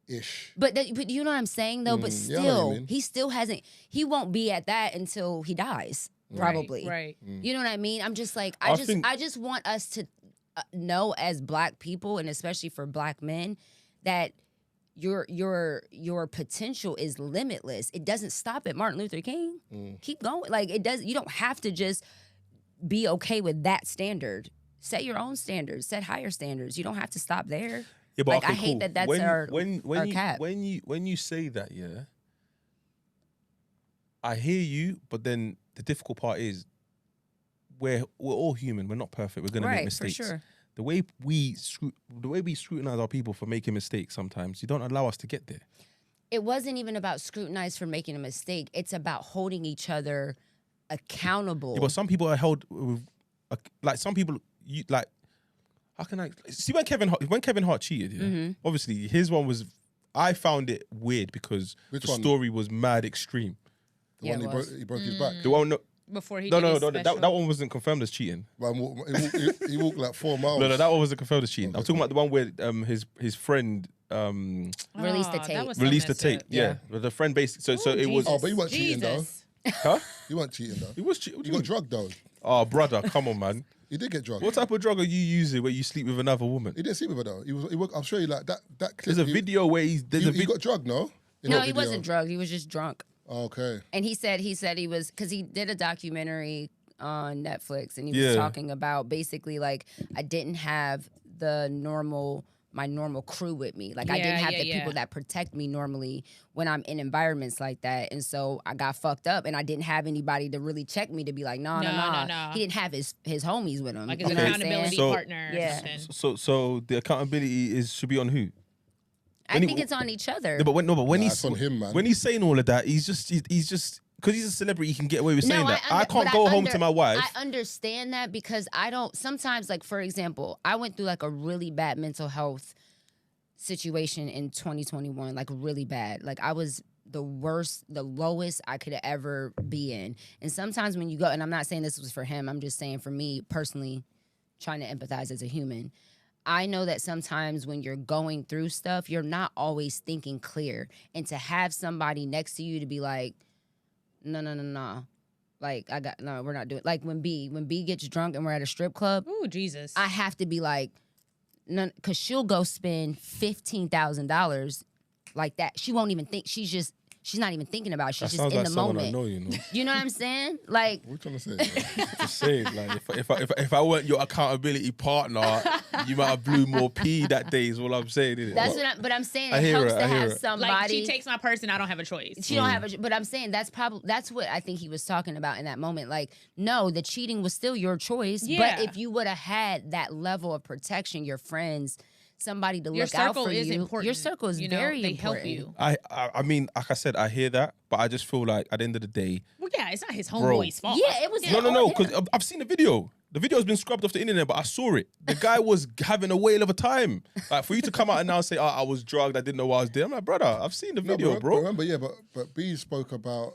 ish. But you know what I'm saying though. But yeah, I know what you still, mean. he still hasn't. He won't be at that until he dies, probably. Right. You know what I mean? I'm just like, I I just want us to know as Black people, and especially for Black men, that your potential is limitless. It doesn't stop at Martin Luther King. Keep going. Like it does. You don't have to just be okay with that standard. Set your own standards. Set higher standards. You don't have to stop there. Yeah, but Like, okay, I hate cool. that that's when, our cap. When you say that, yeah, I hear you, but then the difficult part is we're all human. We're not perfect. We're gonna make Right, for mistakes. sure. The way we scrutinize our people for making mistakes, sometimes you don't allow us to get there. It wasn't even about scrutinize for making a mistake. It's about holding each other accountable. Yeah, but some people are held with, like some people, you like. How can I see when Kevin Hart cheated? Yeah, Mm-hmm. obviously his one was. I found it weird because Which the one? story was mad extreme. The Yeah, one it was. he broke his back. The one, no, Before he no, did his that special. one wasn't confirmed as cheating. Man, he walked like 4 miles. No, that one wasn't confirmed as cheating. I'm talking about the one where his friend Released the that tape. was so released the messed tape. up. Yeah, but the friend basically. So it was. Oh, but he wasn't cheating though. Jesus. Huh? He wasn't cheating though. He was cheating. He got drugged though. Oh, brother, come on, man. He did get drugged. What type of drug are you using where you sleep with another woman? He didn't sleep with her though. I'm sure you like that. That clip. There's a he- video where he got drugged, no? In No, that he video. wasn't drugged. He was just drunk. Oh, okay. And he said he was, because he did a documentary on Netflix, and he Yeah. was talking about basically like I didn't have my normal crew with me. Like I Yeah, didn't have yeah, the people yeah. that protect me normally when I'm in environments like that. And so I got fucked up, and I didn't have anybody to really check me to be like, no. No. He didn't have his homies with him. Like his You know what I'm accountability saying? So- partner. or Yeah. something. So the accountability should be on who? I When he- think it's on each other. Yeah, but when Nah, he's it's on him, man. when he's saying all of that, he's just because he's a celebrity, he can get away with saying that. I can't but go home to my wife. I understand that because I don't. Sometimes, like for example, I went through like a really bad mental health situation in 2021, like really bad. Like I was the worst, the lowest I could ever be in. And sometimes when you go, and I'm not saying this was for him, I'm just saying for me personally, trying to empathize as a human. I know that sometimes when you're going through stuff, you're not always thinking clear. And to have somebody next to you to be like, no. Like, we're not doing, like when B gets drunk and we're at a strip club, Ooh, Jesus. I have to be like, no, because she'll go spend $15,000 like that. She won't even think, she's not even thinking about it. She's That just sounds in like the someone moment. I know, you know. You know what I'm saying? Like, What are you trying to say? man? Just saying, like if I weren't your accountability partner, you might have blew more pee that day. Is all I'm saying. Isn't that's it? but I'm saying I it hear helps it, to I hear have it. somebody. like she takes my purse and I don't have a choice. She don't have a, but I'm saying that's what I think he was talking about in that moment. Like, no, the cheating was still your choice. Yeah. But if you would have had that level of protection, your friends, somebody to Your look out circle for is you. important. Your circle is You know, very they important. help you. I mean, like I said, I hear that, but I just feel like at the end of the day, Well, yeah, it's not his homeboy's fault. Yeah, it was. no, because I've seen the video. The video's been scrubbed off the internet, but I saw it. The guy was having a whale of a time. Like for you to come out and now say, "Oh, I was drugged. I didn't know what I was doing." I'm like, brother, I've seen the video, but bro. Remember, yeah, but B spoke about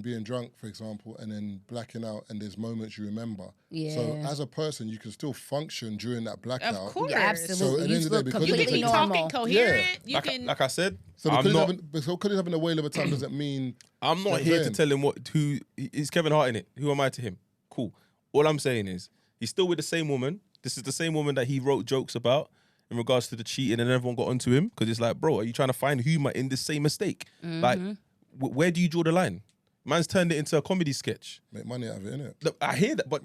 being drunk, for example, and then blacking out, and there's moments you remember. Yeah. So as a person, you can still function during that blackout. Of course. Yeah, So absolutely. at the you end of the day, look because You It's can be completely like- normal. talking coherent. You Like, can. like I said, So I'm because he's having a whale of a time doesn't mean not You're here to saying. tell him who is Kevin Hart in it. Who am I to him? Cool. All I'm saying is he's still with the same woman. This is the same woman that he wrote jokes about in regards to the cheating, and everyone got onto him because it's like, bro, are you trying to find Huma in the same mistake? Like, where do you draw the line? Man's turned it into a comedy sketch. Make money out of it, innit? Look, I hear that, but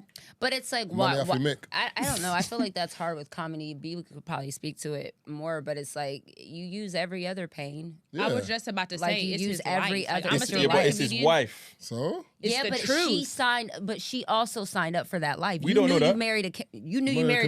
it's like Money what? off your Mick. I don't know. I feel like that's hard with comedy. B could probably speak to it more, but it's like you use every other pain. Yeah. I was just about to Like, say you it's use his every wife. Like, other- I'm a It's your yeah, but wife. it's his comedian. wife. So? It's yeah, the but truth. she also signed up for that life. We You don't knew know that. You married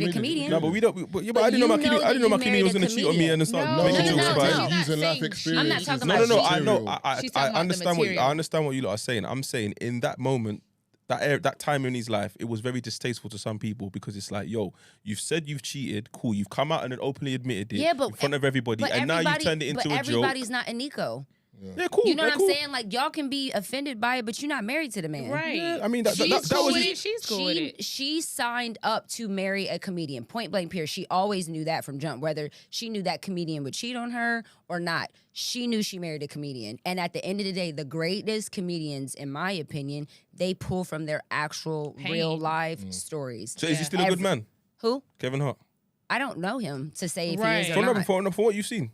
a comedian. No, but we don't. But But I didn't know you my know I didn't know that my you comedian was married gonna a cheat on me and comedian. start No, making no, jokes no, about she's it. not using life saying- experience. I'm not talking No, about no, no. cheating. I know. She's I talking about the understand what material. I understand what you lot are saying. I'm saying in that moment, that time in his life, it was very distasteful to some people because it's like, yo, you've said you've cheated, cool. You've come out and then openly admitted it in front of everybody, but and now you've turned it into but a joke. everybody's not a Nico. Yeah, cool. You know yeah, what I'm cool. saying? Like y'all can be offended by it, but you're not married to the man. Right. Yeah, I mean, that She's was cool with his- it. She's cool with it. She signed up to marry a comedian. Point blank period. She always knew that from jump, whether she knew that comedian would cheat on her or not. She knew she married a comedian. And at the end of the day, the greatest comedians, in my opinion, they pull from their actual Pain. real life stories. So is he still a good man, Who? Kevin Hart? I don't know him to say if Right. he is or not. For what you've seen,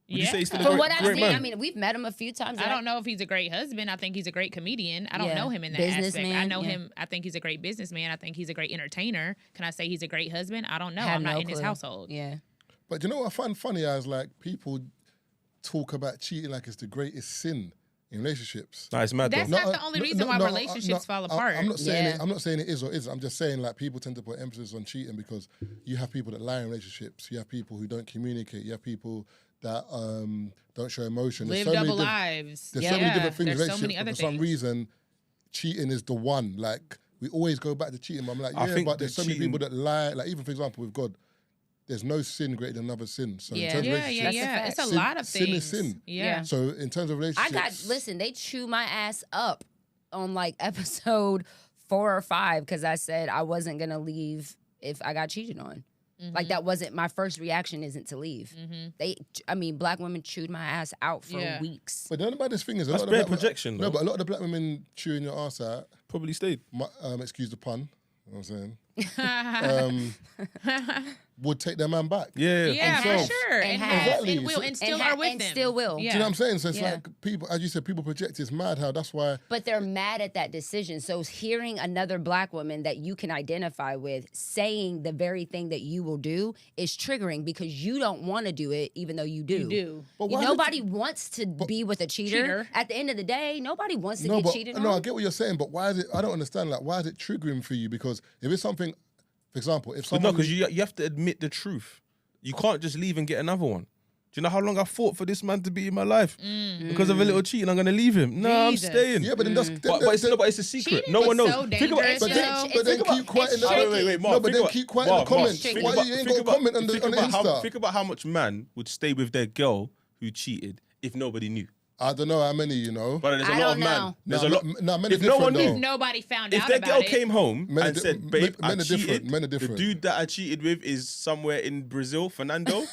would you say he's still a From great, what I've great seen, man? I mean, we've met him a few times. I don't know if he's a great husband. I think he's a great comedian. I don't Yeah. know him in that aspect. I Businessman, know yeah. him. I think he's a great businessman. I think he's a great entertainer. Can I say he's a great husband? I don't know. Have I'm not no in his clue. household. Yeah. But you know what I find funny is like people talk about cheating like it's the greatest sin in relationships. Nah, it's mad That's though. not the only reason why relationships fall apart. I'm not saying Yeah. it. I'm not saying it is or isn't. I'm just saying like people tend to put emphasis on cheating because you have people that lie in relationships. You have people who don't communicate. You have people that don't show emotion. Live There's so double many lives. There's so many different things in There's so relationships. many other but for some things. reason, cheating is the one. Like we always go back to cheating. But I'm like, I yeah, think but the there's so many cheating- people that lie. Like even for example with God, there's no sin greater than another sin. So in Yeah. terms of Yeah, relationships, yeah. It's a sin- lot of sin things. is sin. Yeah. So in terms of I relationships, listen, they chew my ass up on like episode 4 or 5 because I said I wasn't gonna leave if I got cheated on. Like that wasn't my first reaction. Isn't to leave. Black women chewed my ass out for Yeah. weeks. But the only bad thing is a That's lot of bare the black- projection, No, though. but a lot of the black women chewing your ass out. Probably stayed. Excuse the pun. You know what I'm saying? Would take their man back. Yeah. Yeah, for themselves. sure. And And have. has, Exactly. and will, and still And are with and them. still will. Do you know what I'm saying? So it's Yeah. like people, as you said, people project. It's mad how that's why. But they're mad at that decision. So hearing another black woman that you can identify with saying the very thing that you will do is triggering because you don't want to do it, even though you do. You do. But why Nobody wants to be with a cheater. Cheater. At the end of the day, nobody wants to No, get but cheated no, I on. get what you're saying. But why is it? I don't understand. Like, why is it triggering for you? Because if it's something, for example, if But no, someone because you have to admit the truth. You can't just leave and get another one. Do you know how long I fought for this man to be in my life? Because of a little cheating, I'm going to leave him. No, I'm Jesus. staying. yeah, but then that's But it's a secret. Cheating No one is knows. so Think about dangerous, But yo. then, but then keep quiet in the Wait, Mark, no, but think then about- keep quiet in the Mark, comments. think Why about- you ain't got a comment on the Insta? Think about how much man would stay with their girl who cheated if nobody knew. I don't know how many, you know. But there's a I lot don't of man. know. There's Nah, a lot. nah, men are If no one different, knew, though. Nobody found if out their about girl it. came home Men are and di- said, "Babe, I men are different. cheated," Men are different. the dude that I cheated with is somewhere in Brazil, Fernando.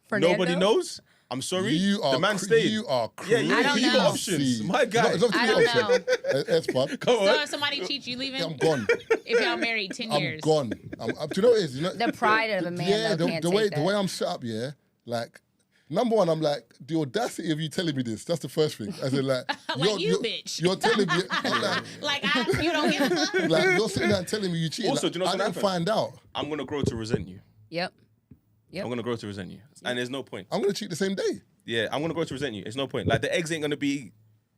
Fernando? Nobody knows. I'm sorry. You are the man cr- stayed. You are Yeah, crazy. yeah. I don't You know. got options. My guy. It's not I to don't be option. S-Pod. Come So on. if somebody cheats, you leaving? I'm gone. If y'all married 10 I'm years. gone. Do you know what it is? You know, The pride of a man, yeah, though, can't the way take that. the way I'm set up, yeah. Like, number one, I'm like the audacity of you telling me this. That's the first thing. As in, like, Like you, bitch. You're telling me, I'm like, You don't give a fuck. like you're sitting there and telling me you cheated. Also, Like, do you know what's I gonna didn't find out. I'm going to grow to resent you. Yep. I'm going to grow to resent you. And there's no point. I'm gonna cheat the same day. Yeah, I'm going to grow to resent you. It's no point. Like, the eggs ain't going to be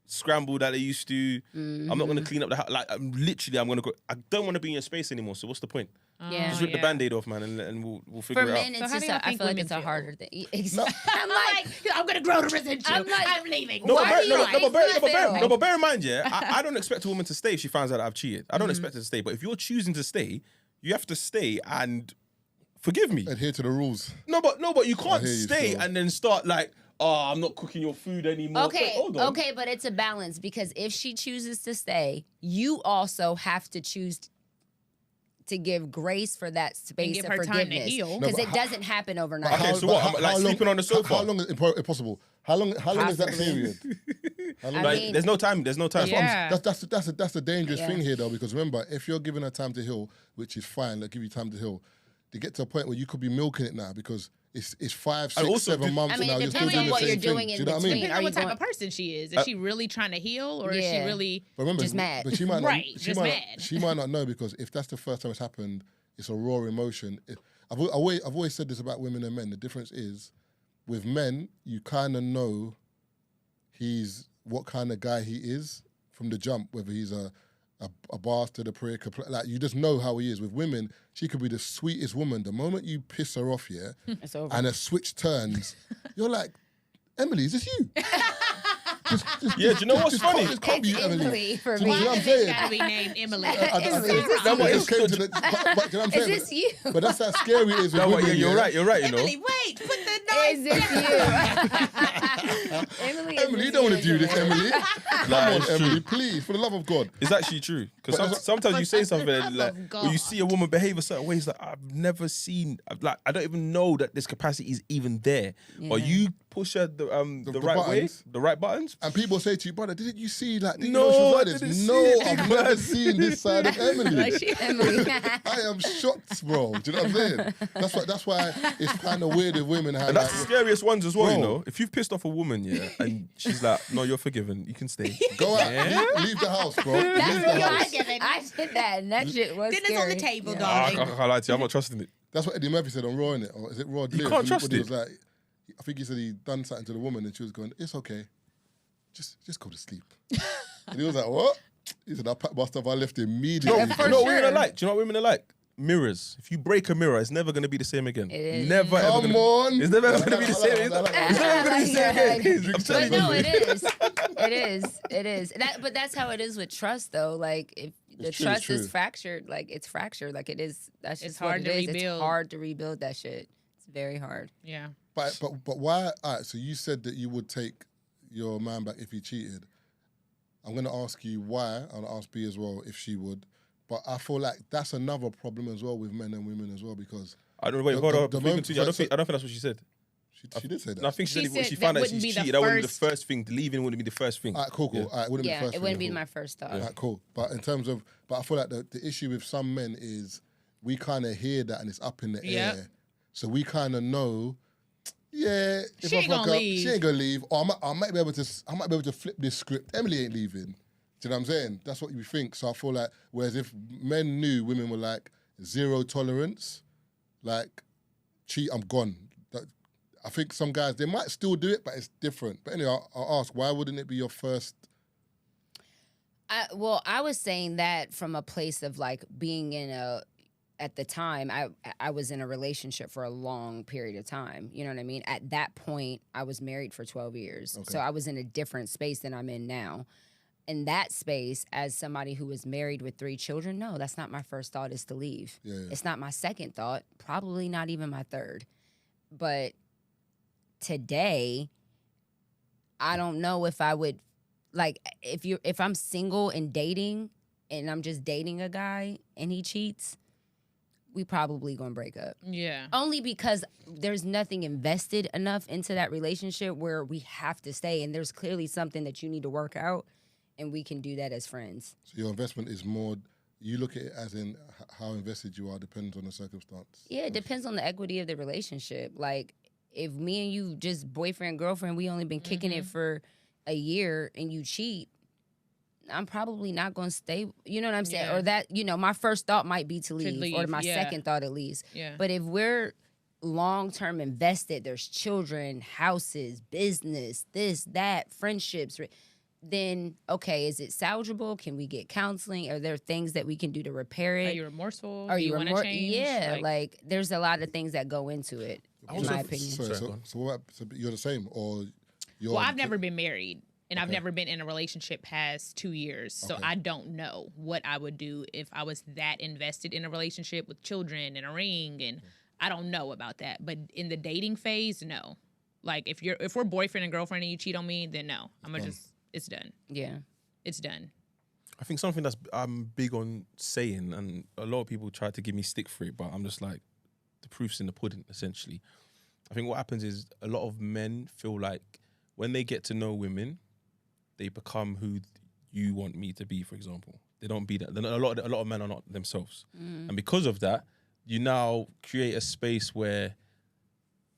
scrambled that they used to. I'm not going to clean up the house. Like, I'm going to go. I don't want to be in your space anymore. So what's the point? Yeah. Just rip the yeah. Band-Aid off, man, and we'll figure For it men, out. it's how just do y'all I think feel like women it's a feel? harder thing. No. I'm like, I'm gonna grow to resent you. I'm like- I'm leaving. No, Why but do you like bear in mind, yeah, I don't expect a woman to stay if she finds out that I've cheated. I don't expect her to stay. But if you're choosing to stay, you have to stay and forgive me. Adhere to the rules. No, but you can't hear you stay still. and then start like, oh, I'm not cooking your food anymore. okay, Wait, hold on. okay, but it's a balance because if she chooses to stay, you also have to choose to give grace for that space give of her time to forgiveness heal. because No, it but doesn't happen overnight. Okay, so what? I'm like sleeping on the sofa? How long is impossible? How long is that Possibly. period? How long? Like, mean- there's no time. There's no time. Yeah. That's the dangerous Yeah. thing here, though, because remember, if you're giving her time to heal, which is fine, like give you time to heal, they get to a point where you could be milking it now because it's 5, 6, also, 7 months I mean, now. it You're still depends doing on the what same you're thing. doing Do in you know what I mean? between. Depends on Are what you type going- of person she is. Is she really trying to heal, or is she Yeah. really But remember, Just mad. But she might not, Right, she just might mad. Not, she might not know because if that's the first time it's happened, it's a raw emotion. I've always said this about women and men. The difference is, with men, you kind of know he's what kind of guy he is from the jump, whether he's a bastard, a prick, like you just know how he is. With women, she could be the sweetest woman. The moment you piss her off, It's over. and a switch turns, you're like, Emily, is this you? Yeah, do you know what's funny? This can't be you, It's Emily. Emily for Do you know me. what I'm it's saying? gotta be named Emily? I just came to the. But, you know what I'm Is saying? this you? But that's how scary it is with No, women. yeah, you're right, you know. Emily, wait, put the Is knife. this you? Emily, Emily, you don't want to do this, Emily. Come on, it's Emily, true. please, for the love of God. It's actually true because sometimes you say something and, like, of or you God. see a woman behave a certain way. It's like I've never seen. Like I don't even know that this capacity is even there. Or you push her the right way, buttons. the right buttons. And people say to you, brother, didn't you see that? Didn't No, you know she was I like this? didn't see No, it, I've big never man. seen this side of Emily. Emily. I am shocked, bro. Do you know what I'm saying? That's why it's kind of weird with women. How And that's the like, scariest ones as well, you Bro. know. If you've pissed off a woman, yeah, and she's like, "No, you're forgiven. You can stay." go out, Yeah. leave the house, bro. Leave That's the what house. I did that, and that shit was Dinner's scary. on the table, Yeah. I darling. can't lie to you. I'm not trusting it. That's what Eddie Murphy said on Raw, innit? Or is it Raw? You can't trust He it. was like, I think he said he done something to the woman and she was going, "It's okay, just go to sleep." And he was like, "What?" He said, "I packed my stuff. I left immediately." No, Yeah, you for know what women sure. are like? Do you know what women are like? Mirrors. If you break a mirror, it's never going to be the same again. It is. Never ever. Come gonna, on. It's never ever going to be the same. It's never going to be the same again. I'm telling But you. no, it is. But that's how it is with trust, though. Like if the It's true, trust it's true. is fractured, like it's fractured, like it is. That's just It's what hard it to is. It's rebuild. hard to rebuild that shit. It's very hard. Yeah. But why? All right, so you said that you would take your man back if he cheated. I'm going to ask you why. I'll ask B as well if she would. But I feel like that's another problem as well with men and women as well because I don't know. Wait, The- hold the- on. the Before you moment- continue, I don't so- think that's what she said. she did say that. No, I think she She said if said she that found out wouldn't she be the cheated, that wouldn't be the first- first thing. Leaving wouldn't be the first thing. All right, cool. Yeah. All right, it wouldn't be Yeah, the first it wouldn't thing, be cool. my first thought. All right, cool. But in terms of, I feel like the issue with some men is we kind of hear that and it's up in the Yep. air. So we kind of know, yeah, if She I ain't fuck gonna up, leave. she ain't gonna leave. Or I might be able to flip this script. Emily ain't leaving. Do you know what I'm saying? That's what you think. So I feel like, whereas if men knew women were like zero tolerance, like cheat, I'm gone. I think some guys, they might still do it, but it's different. But anyway, I'll ask, why wouldn't it be your first? I was saying that from a place of like being at the time, I was in a relationship for a long period of time. You know what I mean? At that point, I was married for 12 years. Okay. So I was in a different space than I'm in now. In that space, as somebody who was married with 3 children, no, that's not my first thought is to leave. Yeah. It's not my second thought, probably not even my third. But today, I don't know if I would, like, if I'm single and dating and I'm just dating a guy and he cheats, we probably gonna break up. Yeah. Only because there's nothing invested enough into that relationship where we have to stay, and there's clearly something that you need to work out, and we can do that as friends. So your investment is more, you look at it as in how invested you are depends on the circumstance. Yeah, it depends on the equity of the relationship. Like, if me and you just boyfriend, girlfriend, we only been kicking it for a year and you cheat, I'm probably not going to stay. You know what I'm saying? Yeah. Or that, my first thought might be to leave, or leave, my yeah. second thought at least. Yeah. But if we're long-term invested, there's children, houses, business, this, that, friendships, then, okay, is it salvageable? Can we get counseling? Are there things that we can do to repair it? Are you remorseful? Are Do you want to remor- change? Yeah, like there's a lot of things that go into it, in my opinion. Sorry, go on. So you're the same, or you're? Well, I've never been married, and I've never been in a relationship past 2 years, so Okay. I don't know what I would do if I was that invested in a relationship with children and a ring, and I don't know about that. But in the dating phase, no. Like if we're boyfriend and girlfriend and you cheat on me, then no, it's done. Yeah. It's done. I think something that's I'm big on saying, and a lot of people try to give me stick for it, but I'm just like, the proof's in the pudding, essentially. I think what happens is a lot of men feel like when they get to know women, they become who you want me to be, for example. They don't be that. A lot of men are not themselves. And because of that, you now create a space where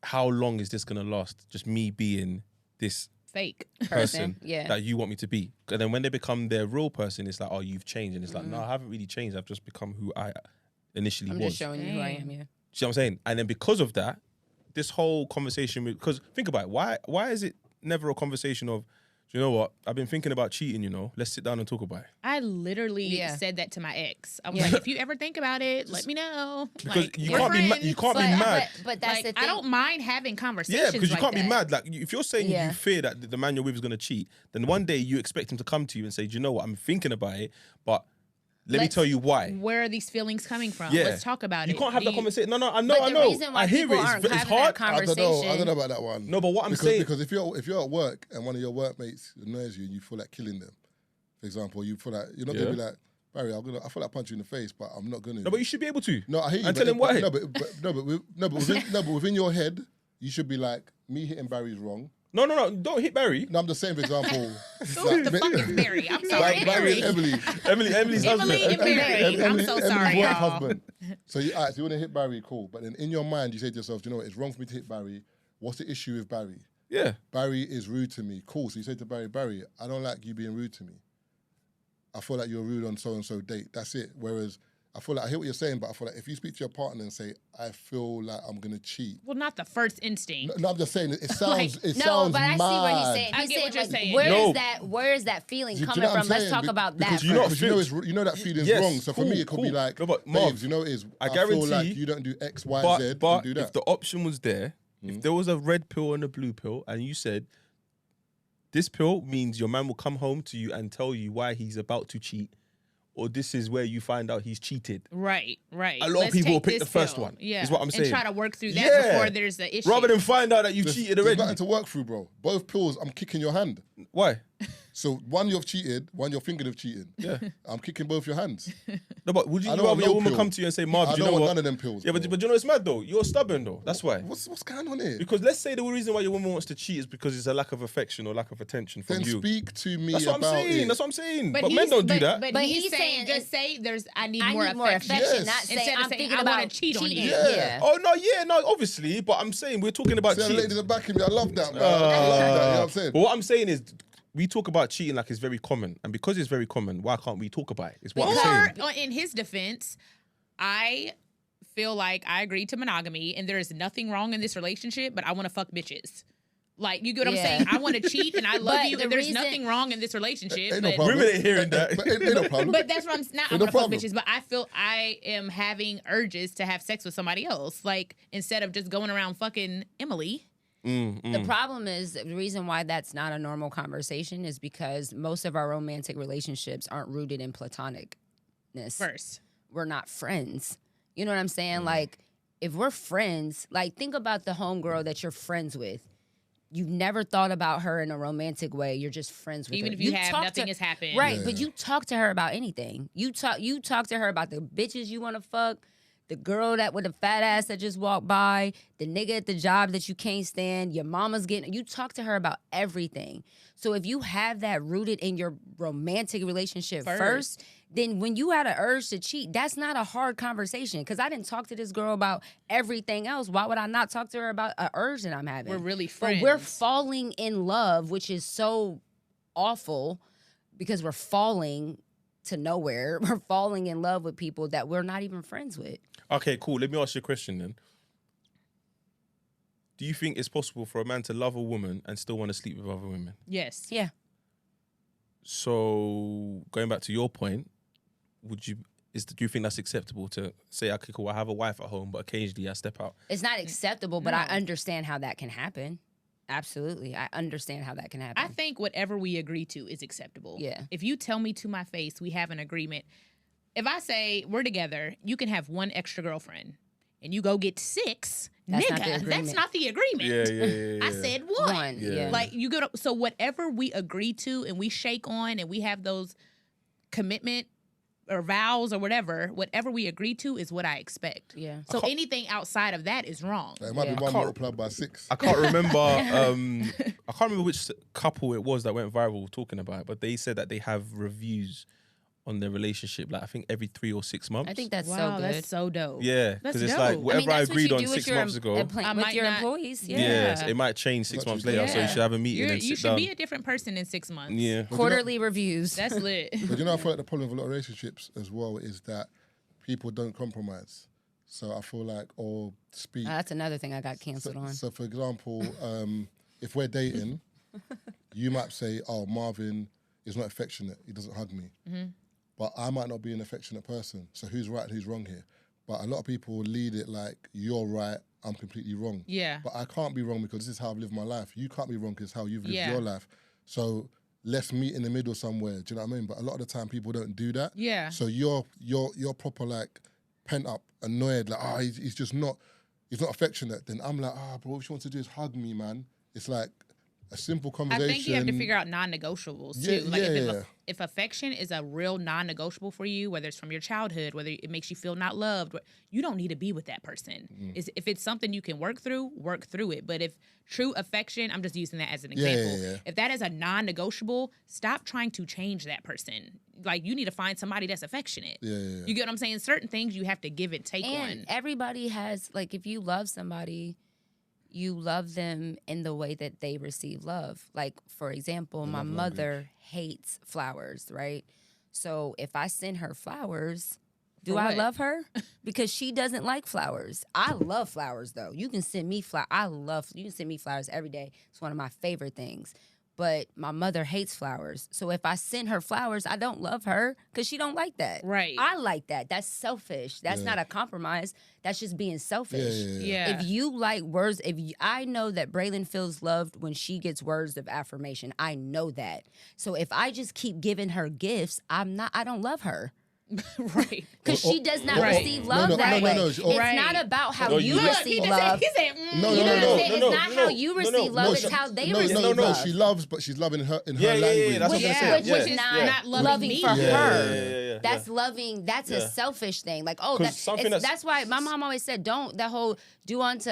how long is this gonna last? Just me being this Fake person yeah. that you want me to be. And then when they become their real person, it's like, oh, you've changed. And it's like, no, I haven't really changed. I've just become who I initially I'm was. just showing you who I am, yeah. See what I'm saying? And then because of that, this whole conversation, because think about it, why is it never a conversation of, you know what, I've been thinking about cheating, let's sit down and talk about it. I literally said that to my ex. I was like, if you ever think about it, let me know. Because like, you can't be mad. But that's like, the thing. I don't mind having conversations. Yeah, because you like can't that. be mad. Like if you're saying you fear that the man you're with is gonna cheat, then one day you expect him to come to you and say, do you know what, I'm thinking about it, but let me tell you why. Where are these feelings coming from? Yeah. Let's talk about it. You can't have that conversation. No, I know. But the reason why I hear people it. aren't It's having hard. that conversation. I don't know about that one. No, but what I'm saying, because if you're at work and one of your workmates annoys you and you feel like killing them, for example, you feel like you're not gonna be like, Barry, I feel like punch you in the face, but I'm not gonna. no, but you should be able to. No, I hear you. And tell him why. But within your head, you should be like, me hitting Barry is wrong. No, don't hit Barry. No, I'm just saying, for example. Who the fuck is Barry? I'm sorry. Barry and Emily. Emily's husband. Emily and Barry. I'm so sorry, Emily's y'all. husband. So you want to hit Barry, cool. But then in your mind, you say to yourself, do you know what? It's wrong for me to hit Barry. What's the issue with Barry? Yeah. Barry is rude to me. Cool. So you say to Barry, I don't like you being rude to me. I feel like you're rude on so-and-so date. That's it. Whereas I feel like I hear what you're saying, but I feel like if you speak to your partner and say, I feel like I'm going to cheat. Well, not the first instinct. No, I'm just saying, it sounds Like, sounds but I see what he's saying. I He's get what you're saying. Where is that feeling Do you coming know what from? I'm Let's saying? talk about that. Because you know that feeling's Yes, wrong. So for me, it could be cool. like, No, but babes, Marv, you know it is. I feel like guarantee- you don't do X, Y, Z. But do that. if the option was there, if there was a red pill and a blue pill, and you said, this pill means your man will come home to you and tell you why he's about to cheat, or this is where you find out he's cheated. Right. A lot of people will pick the first one. Yeah. Is what I'm saying. And try to work through that before there's an issue. Rather than find out that you cheated There's already. nothing to work through, bro. Both pills, I'm kicking your hand. Why? So one you've cheated, one you're thinking of cheating. Yeah. I'm kicking both your hands. No, but would you I don't rather want your no woman pill. come to you and say, Marv, I do you don't know want what? none of them pills. Yeah, bro. but you know it's mad though. You're stubborn though. That's why. What's going on here? Because let's say the reason why your woman wants to cheat is because it's a lack of affection or lack of attention from Then you. speak to me That's what I'm about saying. it. That's what I'm saying. But he's- men don't do that. But he's saying, just say I need more affection. Yes. Not saying Instead of I'm saying, thinking I about wanna cheat on you. cheating. Yeah. Oh no, obviously. But I'm saying we're talking about See, the cheating. ladies are backing me. I love that, man. I love that. You know what I'm saying? But what I'm saying is, we talk about cheating like it's very common, and because it's very common, why can't we talk about it? Is what I'm saying. Or in his defense, I feel like I agreed to monogamy and there is nothing wrong in this relationship, but I want to fuck bitches. Like, you get what I'm saying? I want to cheat and I love But you the and there's reason- nothing wrong in this relationship. Ain't no but, problem. Women ain't hearing that. But ain't no problem. but that's what I'm not. I Ain't no want to fuck problem. bitches, but I feel I am having urges to have sex with somebody else. Like, instead of just going around fucking Emily. The problem is the reason why that's not a normal conversation is because most of our romantic relationships aren't rooted in platonicness. First. We're not friends. You know what I'm saying? Like, if we're friends, like, think about the homegirl that you're friends with. You've never thought about her in a romantic way. You're just friends with her. Even if you have, talk nothing to- has happened. Right, but you talk to her about anything. You talk to her about the bitches you want to fuck, the girl that with the fat ass that just walked by, the nigga at the job that you can't stand, your mama's getting. You talk to her about everything. So if you have that rooted in your romantic relationship first, then when you had an urge to cheat, that's not a hard conversation. Because I didn't talk to this girl about everything else. Why would I not talk to her about an urge that I'm having? We're really But friends. we're falling in love, which is so awful because we're falling to nowhere. We're falling in love with people that we're not even friends with. Okay, cool. Let me ask you a question then. Do you think it's possible for a man to love a woman and still want to sleep with other women? Yes. Yeah. So going back to your point, do you think that's acceptable to say, okay, cool, I have a wife at home, but occasionally I step out? It's not acceptable, but I understand how that can happen. Absolutely. I understand how that can happen. I think whatever we agree to is acceptable. Yeah. If you tell me to my face we have an agreement, if I say we're together, you can have one extra girlfriend and you go get 6, That's not the nigga, agreement. that's not the agreement. Yeah. I said one. One, yeah. Like, you go to, so whatever we agree to and we shake on and we have those commitment or vows or whatever we agree to is what I expect. Yeah. So anything outside of that is wrong. It might be one multiplied by 6. I can't remember. I can't remember which couple it was that went viral talking about it, but they said that they have reviews on their relationship, like I think every 3 or 6 months. I think that's so Wow, good. that's so dope. Yeah, That's because it's dope. like whatever I that's what agreed you on do with 6 your months ago. I with might your not- employees. Yeah, Yeah. it might change 6 months later, so Yeah. you should have a meeting and You sit should down. be a different person in 6 months. Yeah. Quarterly reviews. That's lit. But you know, I feel like the problem with a lot of relationships as well is that people don't compromise. So I feel like, or speak. That's another thing I got canceled on. So for example, if we're dating, you might say, "Oh, Marvin is not affectionate. He doesn't hug me." Mm-hmm. But I might not be an affectionate person. So who's right and who's wrong here? But a lot of people lead it like, you're right, I'm completely wrong. Yeah. But I can't be wrong because this is how I've lived my life. You can't be wrong because it's how you've lived Yeah. your life. So let's meet in the middle somewhere. Do you know what I mean? But a lot of the time people don't do that. Yeah. So you're proper like pent up, annoyed, like, he's just not, he's not affectionate. Then I'm like, but what she wants to do is hug me, man. It's like a simple I conversation. think you have to figure out non-negotiables too. Yeah, Like yeah. if affection is a real non-negotiable for you, whether it's from your childhood, whether it makes you feel not loved, you don't need to be with that person. If it's something you can work through it. But if true affection, I'm just using that as an example. Yeah. If that is a non-negotiable, stop trying to change that person. Like you need to find somebody that's affectionate. Yeah. You get what I'm saying? Certain things you have to give and take And on. everybody has, like, if you love somebody, you love them in the way that they receive love. Like, for example, my mother hates flowers, right? So if I send her flowers, do For I what? love her? Because she doesn't like flowers. I love flowers, though. You can send me flowers. You can send me flowers every day. It's one of my favorite things. But my mother hates flowers. So if I send her flowers, I don't love her because she don't like that. Right. I like that. That's selfish. That's not a compromise. That's just being selfish. Yeah. If you like words, I know that Braylon feels loved when she gets words of affirmation. I know that. So if I just keep giving her gifts, I don't love her. Right. Because she does not Right. receive love that way. It's Right. not about how No, you you let- receive love. He said, No, You know what I'm saying? no, It's not how you receive love, it's how they receive love. No, she loves, but she's loving her in her Yeah, language. that's what I'm Which saying. is Yeah, not, yeah. not loving me. for Yeah, her. yeah. That's loving. That's a selfish thing. Like, 'Cause something that's why my mom always said, don't that whole do unto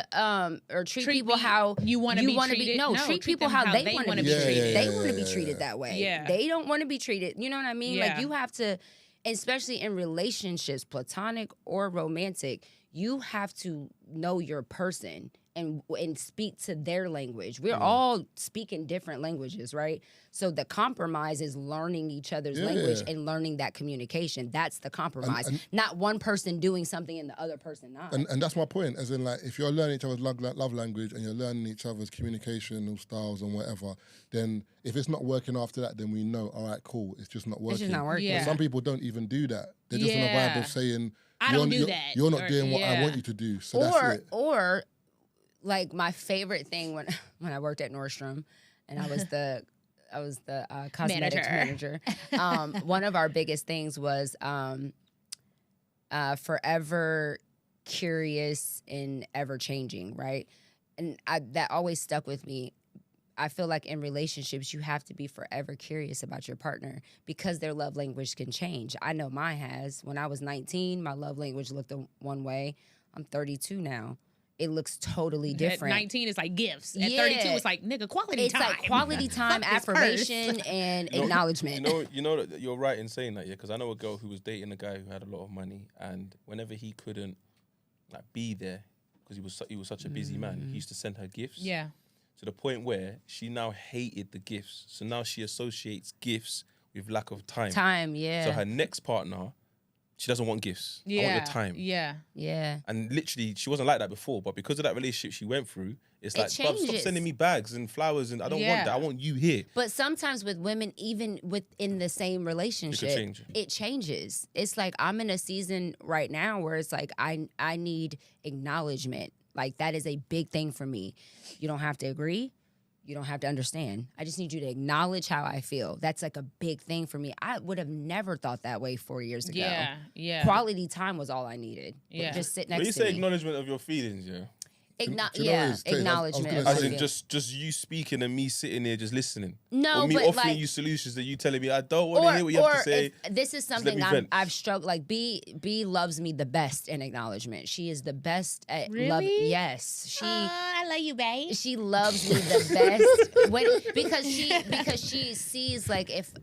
or treat people how you wanna be treated. No, No, treat treat people them how how they they want to wanna be be treated. treated. They Yeah, want to be yeah, treated yeah. that way. Yeah. They don't want to be treated. You know what I mean? Yeah. Like you have to, especially in relationships, platonic or romantic, you have to know your person and speak to their language. We're all speaking different languages, right? So the compromise is learning each other's language and learning that communication. That's the compromise. Not one person doing something and the other person not. And that's my point, as in, like, if you're learning each other's love language and you're learning each other's communication styles and whatever, then if it's not working after that, then we know, all right, cool, it's just not working. It's just not working. But Yeah. some people don't even do that. They're just on a vibe of saying, I don't do that. You're not Or- doing what I yeah. want you to do. So that's it. Or like my favorite thing when I worked at Nordstrom and I was the cosmetics manager. One of our biggest things was forever curious and ever changing, right? And that always stuck with me. I feel like in relationships, you have to be forever curious about your partner because their love language can change. I know mine has. When I was 19, my love language looked one way. I'm 32 now. It looks totally different. At 19 is like gifts. At Yeah. 32 it's like nigga quality It's time. like quality time, Fuck this affirmation, purse. and acknowledgement. You know that you're right in saying that, yeah. Because I know a girl who was dating a guy who had a lot of money, and whenever he couldn't like be there because he was such a busy man, he used to send her gifts. Yeah. To the point where she now hated the gifts. So now she associates gifts with lack of time. Time, yeah. So her next partner, she doesn't want gifts. I want your time. Yeah. Yeah. And literally, she wasn't like that before, but because of that relationship she went through, it's like, bruv, stop changes. sending me bags and flowers, and I don't want Yeah. that. I want you here. But sometimes with women, even within the same relationship, change. it changes. It's like I'm in a season right now where it's like I need acknowledgement. Like that is a big thing for me. You don't have to agree. You don't have to understand. I just need you to acknowledge how I feel. That's like a big thing for me. I would have never thought that way 4 years ago. Yeah. Yeah. Quality time was all I needed. Yeah. Just sit When next you to say me. acknowledgement of your feelings, yeah. Do you know what it is, Taze? acknowledgement. I was of As gonna in, you. just you speaking and me sitting there just listening. No, or me but offering like, you solutions that you telling me I don't want to hear what you have to say. If this is let something me vent. I've struggled. Like B loves me the best in acknowledgement. She is the best at love. Really? Yes, she. I love you, babe. She loves me the best because she sees like if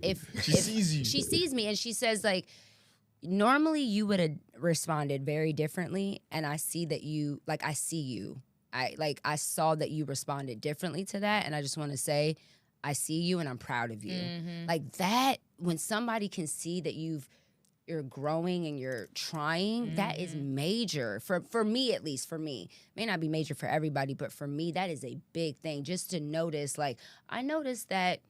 She sees you. She sees me and she says like normally you would have responded very differently and I see that you like I see you. I saw that you responded differently to that and I just want to say I see you and I'm proud of you. Like that when somebody can see that you're growing and you're trying, that is major. For me, at least, for me. May not be major for everybody, but for me, that is a big thing. Just to notice, like, I noticed that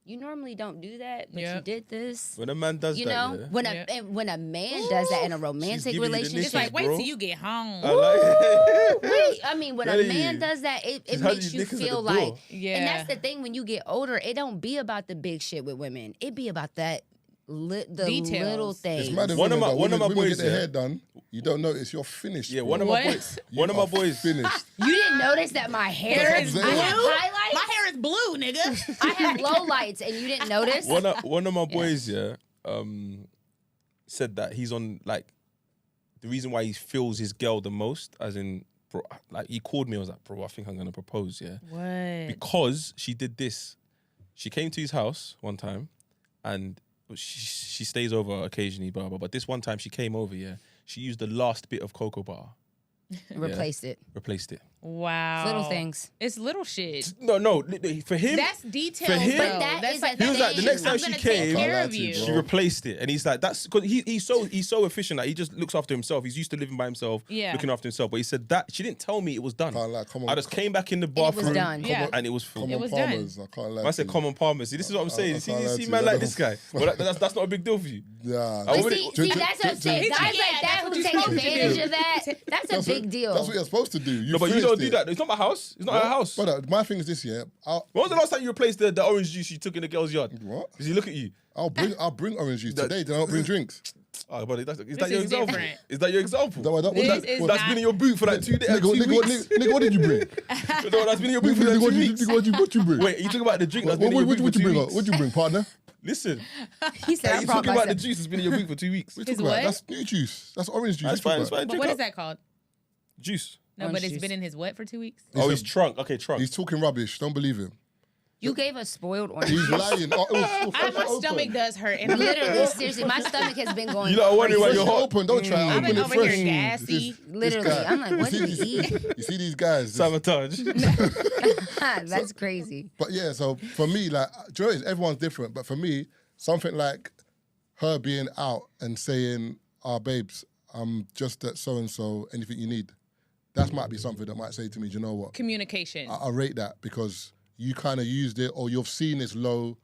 you normally don't do that, but you did this. When a man does you that, know, yeah. when a man does that in a romantic giving you the relationship, It's like, wait bro. till you get home. I like it. wait, I mean, when a Telling man you. does that, it She's had makes you you niggas at feel the door. like, Yeah. and that's the thing. When you get older, it don't be about the big shit with women. It be about that the Details. little things. It's mad if One of women my women boys, get their yeah. hair done. You don't notice. You're finished. Yeah, bro. one of my What? boys. You One of my are boys. finished. You didn't notice that my hair That's is what I I'm have saying. highlights. My hair is blue, nigga. I have low lights, and you didn't notice. One of my boys, said that he's on like the reason why he feels his girl the most, as in, bro, like he called me. I was like, bro, I think I'm gonna propose, yeah, What? because she did this. She came to his house one time, and she stays over occasionally, blah blah. But this one time she came over, yeah, she used the last bit of cocoa butter, Replaced it. replaced it. Wow. Little things. It's little shit. No, for him, That's details, for him- though. But that That's is like a he was like, the thing. next time I'm she gonna came, take care I'll of lie to you, you. bro. she replaced it, and he's like, that's because he's so efficient. Like he just looks after himself. He's used to living by himself, Yeah. looking after himself. But he said that she didn't tell me it was done. Can't lie, come on. I just came back in the was bathroom, done. Yeah. and it was full. Common It was done. Palmers. I can't lie. I said to you. common palmers. See, this is what I'm saying. I You can't lie see, to you. man That like this guy. Well, that's not a big deal for you. Yeah. I But would- see, to- that's what I'm saying. Guys Yeah, like that that's who what you're take supposed to advantage do. of that, that's a big deal. That's what you're supposed to do. No, but you finished don't do it. that. It's not my house. It's not our house. Brother, my thing is this, yeah. When was the last time you replaced the orange juice you took in the girl's yard? What? Does he look at you? I'll bring orange juice today. Then I'll bring drinks. Oh, buddy, is that This your is example? different. Is that your example? This is That's not- been in your boot for like 2 days. Nigga, what did you bring? No, that's been in your boot for like 2 weeks. What you bring? Wait, you talking about the drink that's What been in your boot for you 2 bring? weeks? What you bring, partner? Listen, He said, I you brought talking about the myself. juice that's been in your boot for 2 weeks. What His you talking about? what? That's new juice. That's orange juice. That's What you fine, that's talking fine. But Drink what up. is that called? Juice. No, Orange but it's juice. been in his what for 2 weeks? Oh, he's trunk. Okay, trunk. He's talking rubbish. Don't believe him. You gave us spoiled orange. He's juice. lying. Oh, it was My freshly stomach open. does hurt. And Literally, seriously, my stomach has been going. You lot are wondering why crazy. you're Freshly hot. open. Don't try. I've Open been it over fresh. here gassy. Literally, guy. I'm like, what did he eat? You see these guys. this- Sabotage. That's crazy. But yeah, so for me, like, do you know what it is? Everyone's different. But for me, something like her being out and saying, babes, I'm just at so-and-so, anything you need. That might be something that might say to me, do you know what? Communication. I rate that because you kind of used it or you've seen it's low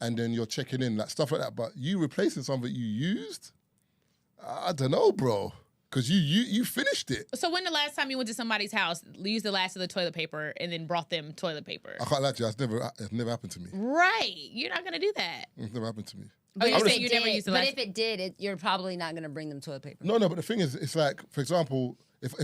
and then you're checking in, like stuff like that. But you replacing something you used? I don't know, bro. Because you finished it. So when the last time you went to somebody's house, used the last of the toilet paper, and then brought them toilet paper? I can't lie to you. It's never happened to me. Right. You're not going to do that. It's never happened to me. Oh, you're If saying it you never did- used the But last... if it did, you're probably not going to bring them toilet paper. No, but the thing is, it's like, for example, if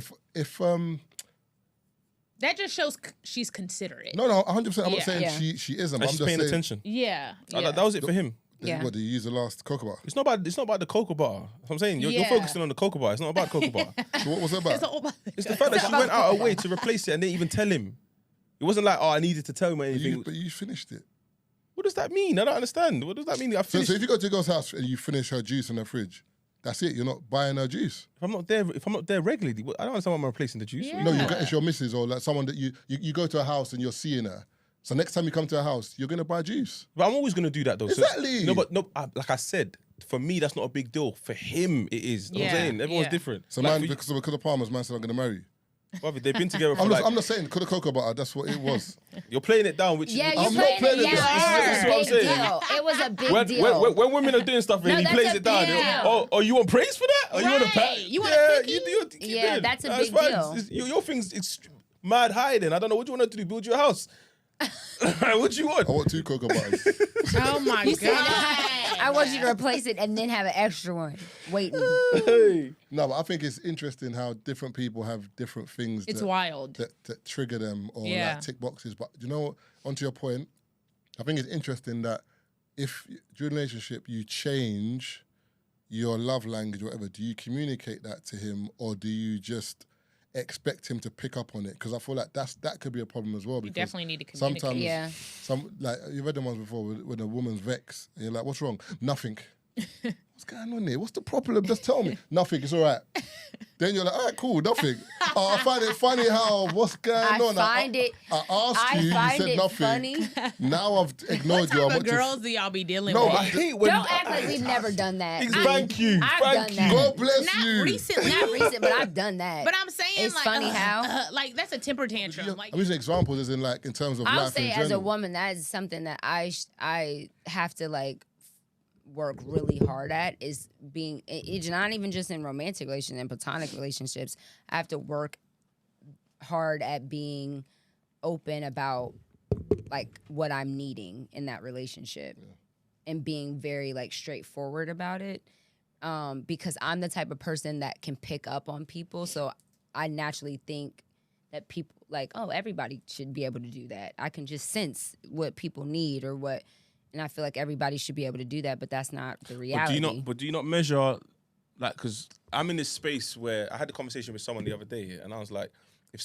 That just shows she's considerate. no, 100%. I'm Yeah. not saying Yeah. she isn't. And But I'm she's just paying saying, attention. Yeah. That was it for him. Yeah. What, do you use the last cocoa bar? It's not about the cocoa bar. That's what I'm saying. You're Yeah. focusing on the cocoa bar. It's not about cocoa bar. So what was it about? It's all about It's the fact that she went out her way to replace it and didn't even tell him. It wasn't like, oh, I needed to tell him or anything. But you finished it. What does that mean? I don't understand. What does that mean? I So finished. if you go to your girl's house and you finish her juice in her fridge, that's it. You're not buying her juice. If I'm not there regularly, I don't understand why I'm replacing the juice. Yeah. No, it's your missus or like someone that you go to a house and you're seeing her. So next time you come to her house, you're gonna buy juice. But I'm always gonna do that though. Exactly. Like I said, for me that's not a big deal. For him, it is. You know what I'm Yeah, saying? Everyone's yeah. different. So Like, man, because of Palmer's, man said I'm gonna marry you. Brother, they've been together for I'm like. not saying could have cocoa butter. That's what it was. You're playing it down, which Yeah, is. you're I'm not playing playing it. it. Yeah, This is it what I'm was a big saying. deal. It was a big deal. When women are doing stuff and No, he that's plays a it down, big they're, deal. oh, you want praise for that? Or you want a Right. pat? You want a yeah, cookie? you do your thing. Yeah, that's a Nah, big it's fine. deal. Your thing's it's mad high then. I don't know what you want her to do. Build your house. What do you want? I want 2 cocoa butters. Oh my You said God. that. I want you to replace it and then have an extra one waiting. No, but I think it's interesting how different people have different things. It's wild. That trigger them or like tick boxes. But you know, onto your point, I think it's interesting that if during a relationship you change your love language or whatever, do you communicate that to him or do you just expect him to pick up on it? Because I feel like that could be a problem as well. You definitely need to communicate. Sometimes, like you've read the ones before when a woman's vexed and you're like, "What's wrong?" Nothing. What's going on here? What's the problem? Just tell me. Nothing. It's all right. Then you're like, all right, cool, nothing. I find it funny how what's going on. I asked you, you said nothing. Funny. Now I've ignored you. What type of girls do y'all be dealing with? I hate when... Don't act like we've never done that. Thank you. I've done that. God bless you. Not recently. Not recent, but I've done that. But I'm saying it's like, funny how. Like that's a temper tantrum. Like, I'm using examples as in like in terms of life in general. I'll say as a woman, that is something that I have to like work really hard at is being, it's not even just in romantic relationships and platonic relationships. I have to work hard at being open about like what I'm needing in that relationship and being very like straightforward about it. Because I'm the type of person that can pick up on people. So I naturally think that people like, oh, everybody should be able to do that. I can just sense what people need or what. And I feel like everybody should be able to do that, but that's not the reality. But do you not measure, like, because I'm in this space where I had a conversation with someone the other day, and I was like, if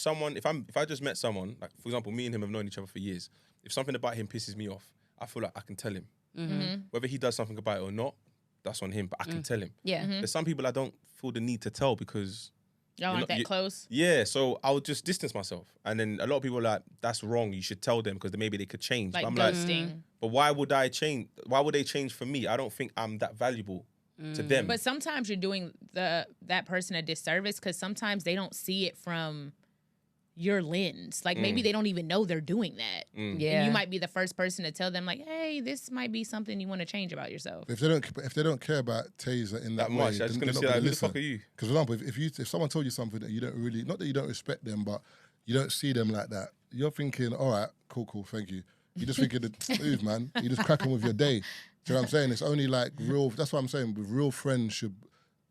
I just met someone, like for example, me and him have known each other for years. If something about him pisses me off, I feel like I can tell him. Mm-hmm. Whether he does something about it or not, that's on him. But I can tell him. Yeah. Mm-hmm. There's some people I don't feel the need to tell because y'all aren't that close. Yeah, so I'll just distance myself. And then a lot of people are like, that's wrong. You should tell them because maybe they could change. Like but I'm ghosting. But why would I change? Why would they change for me? I don't think I'm that valuable to them. But sometimes you're doing that person a disservice because sometimes they don't see it from your lens. Like maybe they don't even know they're doing that. Yeah. And you might be the first person to tell them like, hey, this might be something you want to change about yourself. If they don't care about Tazer in that way, much, I was going to say, like, who the fuck are you? Because for example, if someone told you something that you don't really, not that you don't respect them, but you don't see them like that, you're thinking, all right, cool, thank you. You're just thinking, move, man. You just crack on with your day. Do you know what I'm saying? It's only like real. That's what I'm saying. With real friends should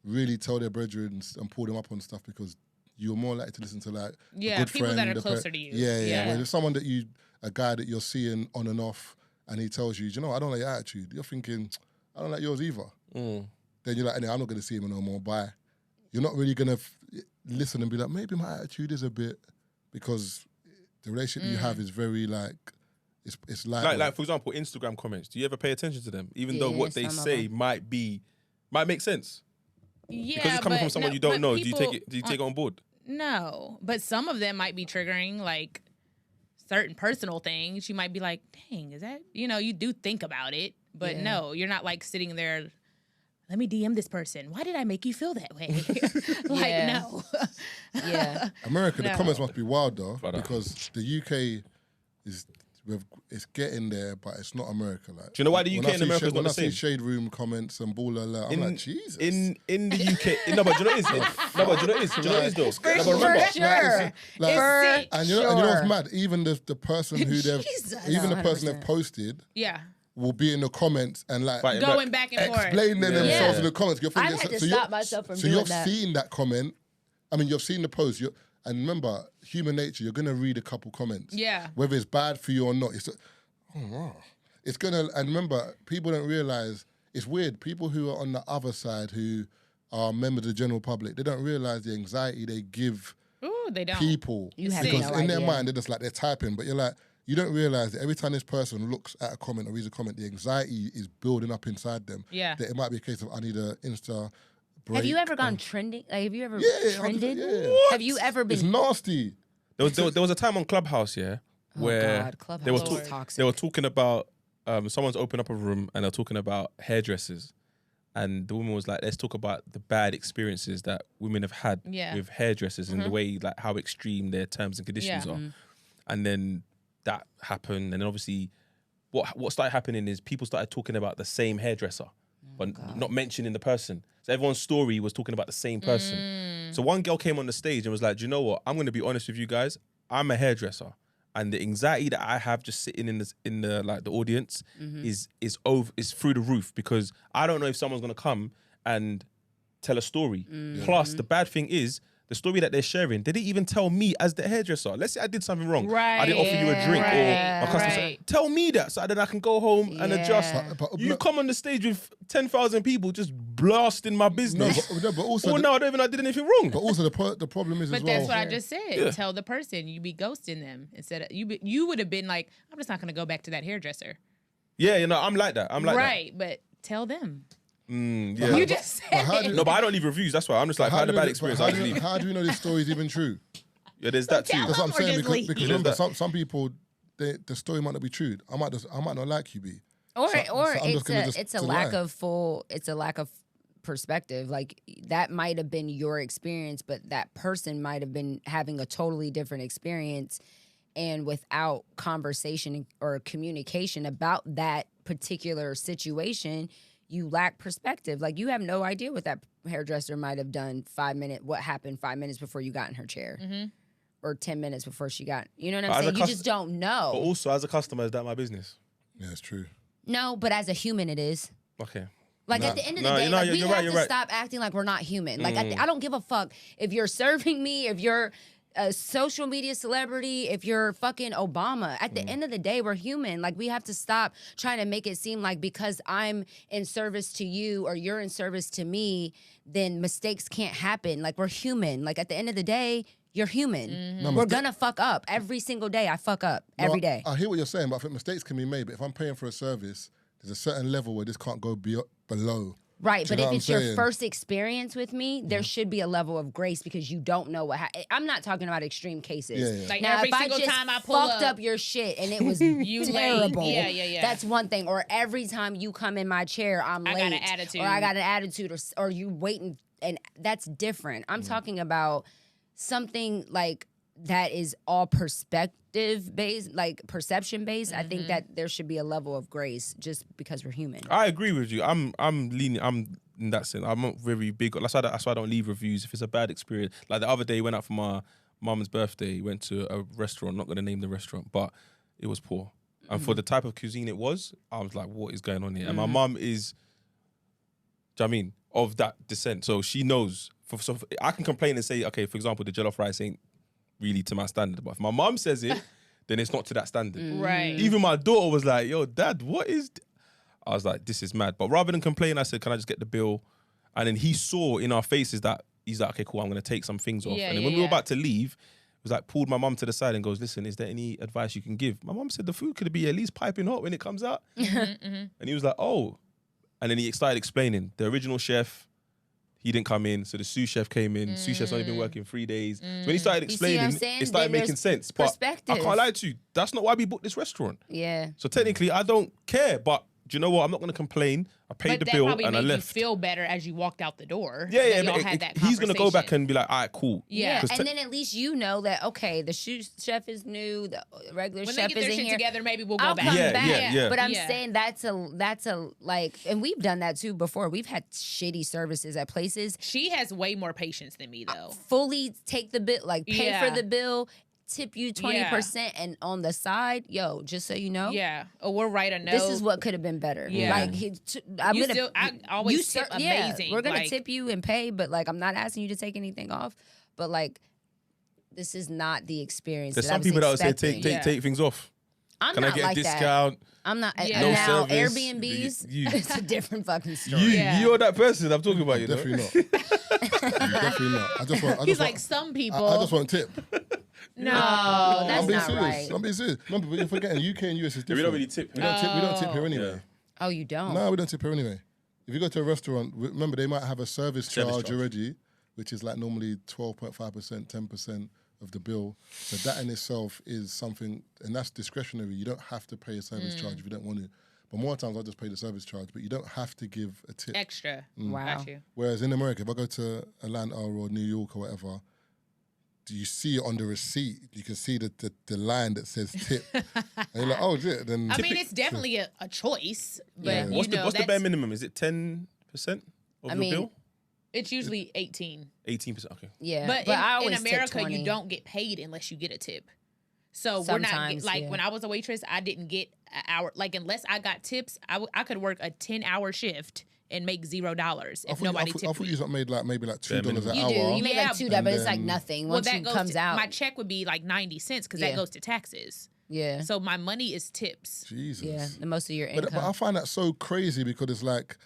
really tell their brethren and pull them up on stuff because you're more likely to listen to like a good people friend, that are closer to you. Yeah. When there's someone a guy that you're seeing on and off, and he tells you, you know, I don't like your attitude. You're thinking, I don't like yours either. Then you're like, anyway, I'm not going to see him no more. Bye. You're not really going to listen and be like, maybe my attitude is a bit, because the relationship you have is very like, it's like for example, Instagram comments. Do you ever pay attention to them, even though what they say might make sense? Yeah, because it's coming from someone you don't know. Do you take it on board? No, but some of them might be triggering like certain personal things. You might be like, dang, is that, you do think about it, but no, you're not like sitting there, let me DM this person. Why did I make you feel that way? No. Yeah. America, the comments must be wild though, because the UK it's getting there, but it's not America. Like, do you know why the UK and America is not the same? When I see shade room comments and baller alert, I'm like, Jesus. In the UK, no, but do you know what it is? Do you know what it is though? For sure. And you know what's mad? Even the person who they've posted, will be in the comments and like going back and forth, explaining themselves in the comments. I had to stop myself from doing that. So you've seen that comment. I mean, you've seen the post. And remember, human nature, you're going to read a couple comments. Yeah. Whether it's bad for you or not. It's going to... And remember, people don't realise... It's weird. People who are on the other side who are members of the general public, they don't realise the anxiety they give people. You have because no in idea. their mind, they're just like, they're typing. But you're like, you don't realise that every time this person looks at a comment or reads a comment, the anxiety is building up inside them. Yeah. That it might be a case of, I need an Insta... break. Have you ever gone trending? Like, have you ever trended? Have you ever been? It's nasty. There was a time on Clubhouse, where they were talking about someone's opened up a room and they're talking about hairdressers, and the woman was like, "Let's talk about the bad experiences that women have had with hairdressers and the way like how extreme their terms and conditions are." And then that happened, and then obviously, what started happening is people started talking about the same hairdresser, but not mentioning the person. So everyone's story was talking about the same person. So one girl came on the stage and was like, do you know what? I'm going to be honest with you guys. I'm a hairdresser. and the anxiety that I have just sitting in the like the audience is through the roof, because I don't know if someone's gonna come and tell a story. Plus, the bad thing is, the story that they're sharing, they didn't even tell me as the hairdresser. Let's say I did something wrong. Right. I didn't offer you a drink, or my customer said, tell me that so that I can go home and adjust. You come on the stage with 10,000 people just blasting my business. But also, I did anything wrong. But also the problem is But as well. that's what I just said. Tell the person. You be ghosting them instead of you would have been like, I'm just not gonna go back to that hairdresser. Yeah, I'm like that. Right, but tell them. Yeah. You just said No, but I don't leave reviews. That's why I'm just like, if I had a bad experience, I just leave. How do we know this story is even true? Yeah, there's that too. Tell That's what I'm them or saying, just leave. because remember, some people, the story might not be true. I might not like you, B. Or I'm just gonna it's a lack of perspective. Like, that might have been your experience, but that person might have been having a totally different experience, and without conversation or communication about that particular situation, you lack perspective. Like, you have no idea what that hairdresser might have done what happened 5 minutes before you got in her chair. Or 10 minutes before she got, you know what I'm saying? You just don't know. But also, as a customer, is that my business? Yeah, it's true. No, but as a human, it is. Okay. Like, at the end of the day, we have to stop acting like we're not human. Like, I don't give a fuck if you're serving me, if you're a social media celebrity, if you're fucking Obama. At the end of the day, we're human. Like, we have to stop trying to make it seem like because I'm in service to you or you're in service to me, then mistakes can't happen. Like, we're human. Like, at the end of the day, you're human. We're gonna fuck up. Every single day, I fuck up. Every day. I hear what you're saying, but I think mistakes can be made. But if I'm paying for a service, there's a certain level where this can't go below. Right, but if it's your first experience with me, there should be a level of grace because you don't know what happened. I'm not talking about extreme cases. Like, now, every if single I just time I pull fucked up your shit and it was terrible, that's one thing. Or every time you come in my chair, I'm late. I got an attitude. Or I got an attitude, or you waiting, and that's different. I'm talking about something like that is all perspective based, like perception based. I think that there should be a level of grace just because we're human. I agree with you. I'm leaning. I'm in that sense. I'm not very big. That's why I don't leave reviews if it's a bad experience. Like the other day, went out for my mum's birthday. Went to a restaurant. Not going to name the restaurant, but it was poor. And for the type of cuisine it was, I was like, what is going on here? And my mum is, do you know what I mean, of that descent, so she knows. So I can complain and say, okay, for example, the jollof rice ain't really to my standard, but if my mum says it, then it's not to that standard. Right. Even my daughter was like, yo, Dad, what is... I was like, this is mad. But rather than complain, I said, can I just get the bill? And then he saw in our faces that he's like, okay, cool, I'm going to take some things off. And then when we were about to leave, he was like, pulled my mum to the side and goes, listen, is there any advice you can give? My mum said the food could be at least piping hot when it comes out. And he was like, oh. And then he started explaining the original chef, he didn't come in, so the sous chef came in. Sous chef's only been working 3 days. So when he started explaining, it started making sense. But I can't lie to you, that's not why we booked this restaurant. Yeah. So technically, I don't care, but do you know what? I'm not going to complain. I paid the bill and I left. But that probably made you feel better as you walked out the door. Yeah. Y'all had that he's going to go back and be like, all right, cool. Yeah, and then at least you know that, okay, the sous chef is new, the regular when chef they get their is in shit here. together, maybe we'll go I'll back. come back. Yeah. But I'm saying that's a like, and we've done that too before. We've had shitty services at places. She has way more patience than me, though. Fully take the bill, like pay for the bill, tip you 20%, and on the side, yo, just so you know, or we'll write a note. this is what could have been better. Like, I always tip amazing. We're gonna tip you and pay, but like, I'm not asking you to take anything off. But like, this is not the experience. There's some people that would say take things off. I'm Can not I get like a discount? That. I'm not. Yeah. No Now service. Airbnbs, You- it's a different fucking story. You're that person I'm talking about. You know? Definitely not. Definitely not. He's like, some people. I just want a tip. No, that's I'm being not serious. right. I'm being serious. Remember, but you're forgetting UK and US is different. We don't really tip. We don't tip here anyway. Oh, you don't? No, we don't tip here anyway. If you go to a restaurant, remember they might have a service charge already, which is like normally 12.5%, 10% of the bill. So that in itself is something, and that's discretionary. You don't have to pay a service charge if you don't want to. But more times I'll just pay the service charge, but you don't have to give a tip. Extra. Wow. Got you. Whereas in America, if I go to Atlanta or New York or whatever, you see it on the receipt. You can see the line that says tip. And you're like, oh, shit. Then I mean, it's definitely a choice, but What's the bare minimum? Is it 10% of your bill? It's usually 18. 18%. Okay. Yeah, But I in always tip America, 20. you don't get paid unless you get a tip. So Sometimes, we're not when I was a waitress, I didn't get an hour. Like unless I got tips, I could work a 10-hour shift and make $0 if nobody tipped me. I thought you made maybe $2 an You hour. do. You make like $2, but it's like nothing. Once that it comes out, my check would be like 90 cents because that goes to taxes. Yeah. So my money is tips. Jesus. Yeah, the most of your income. But I find that so crazy because it's like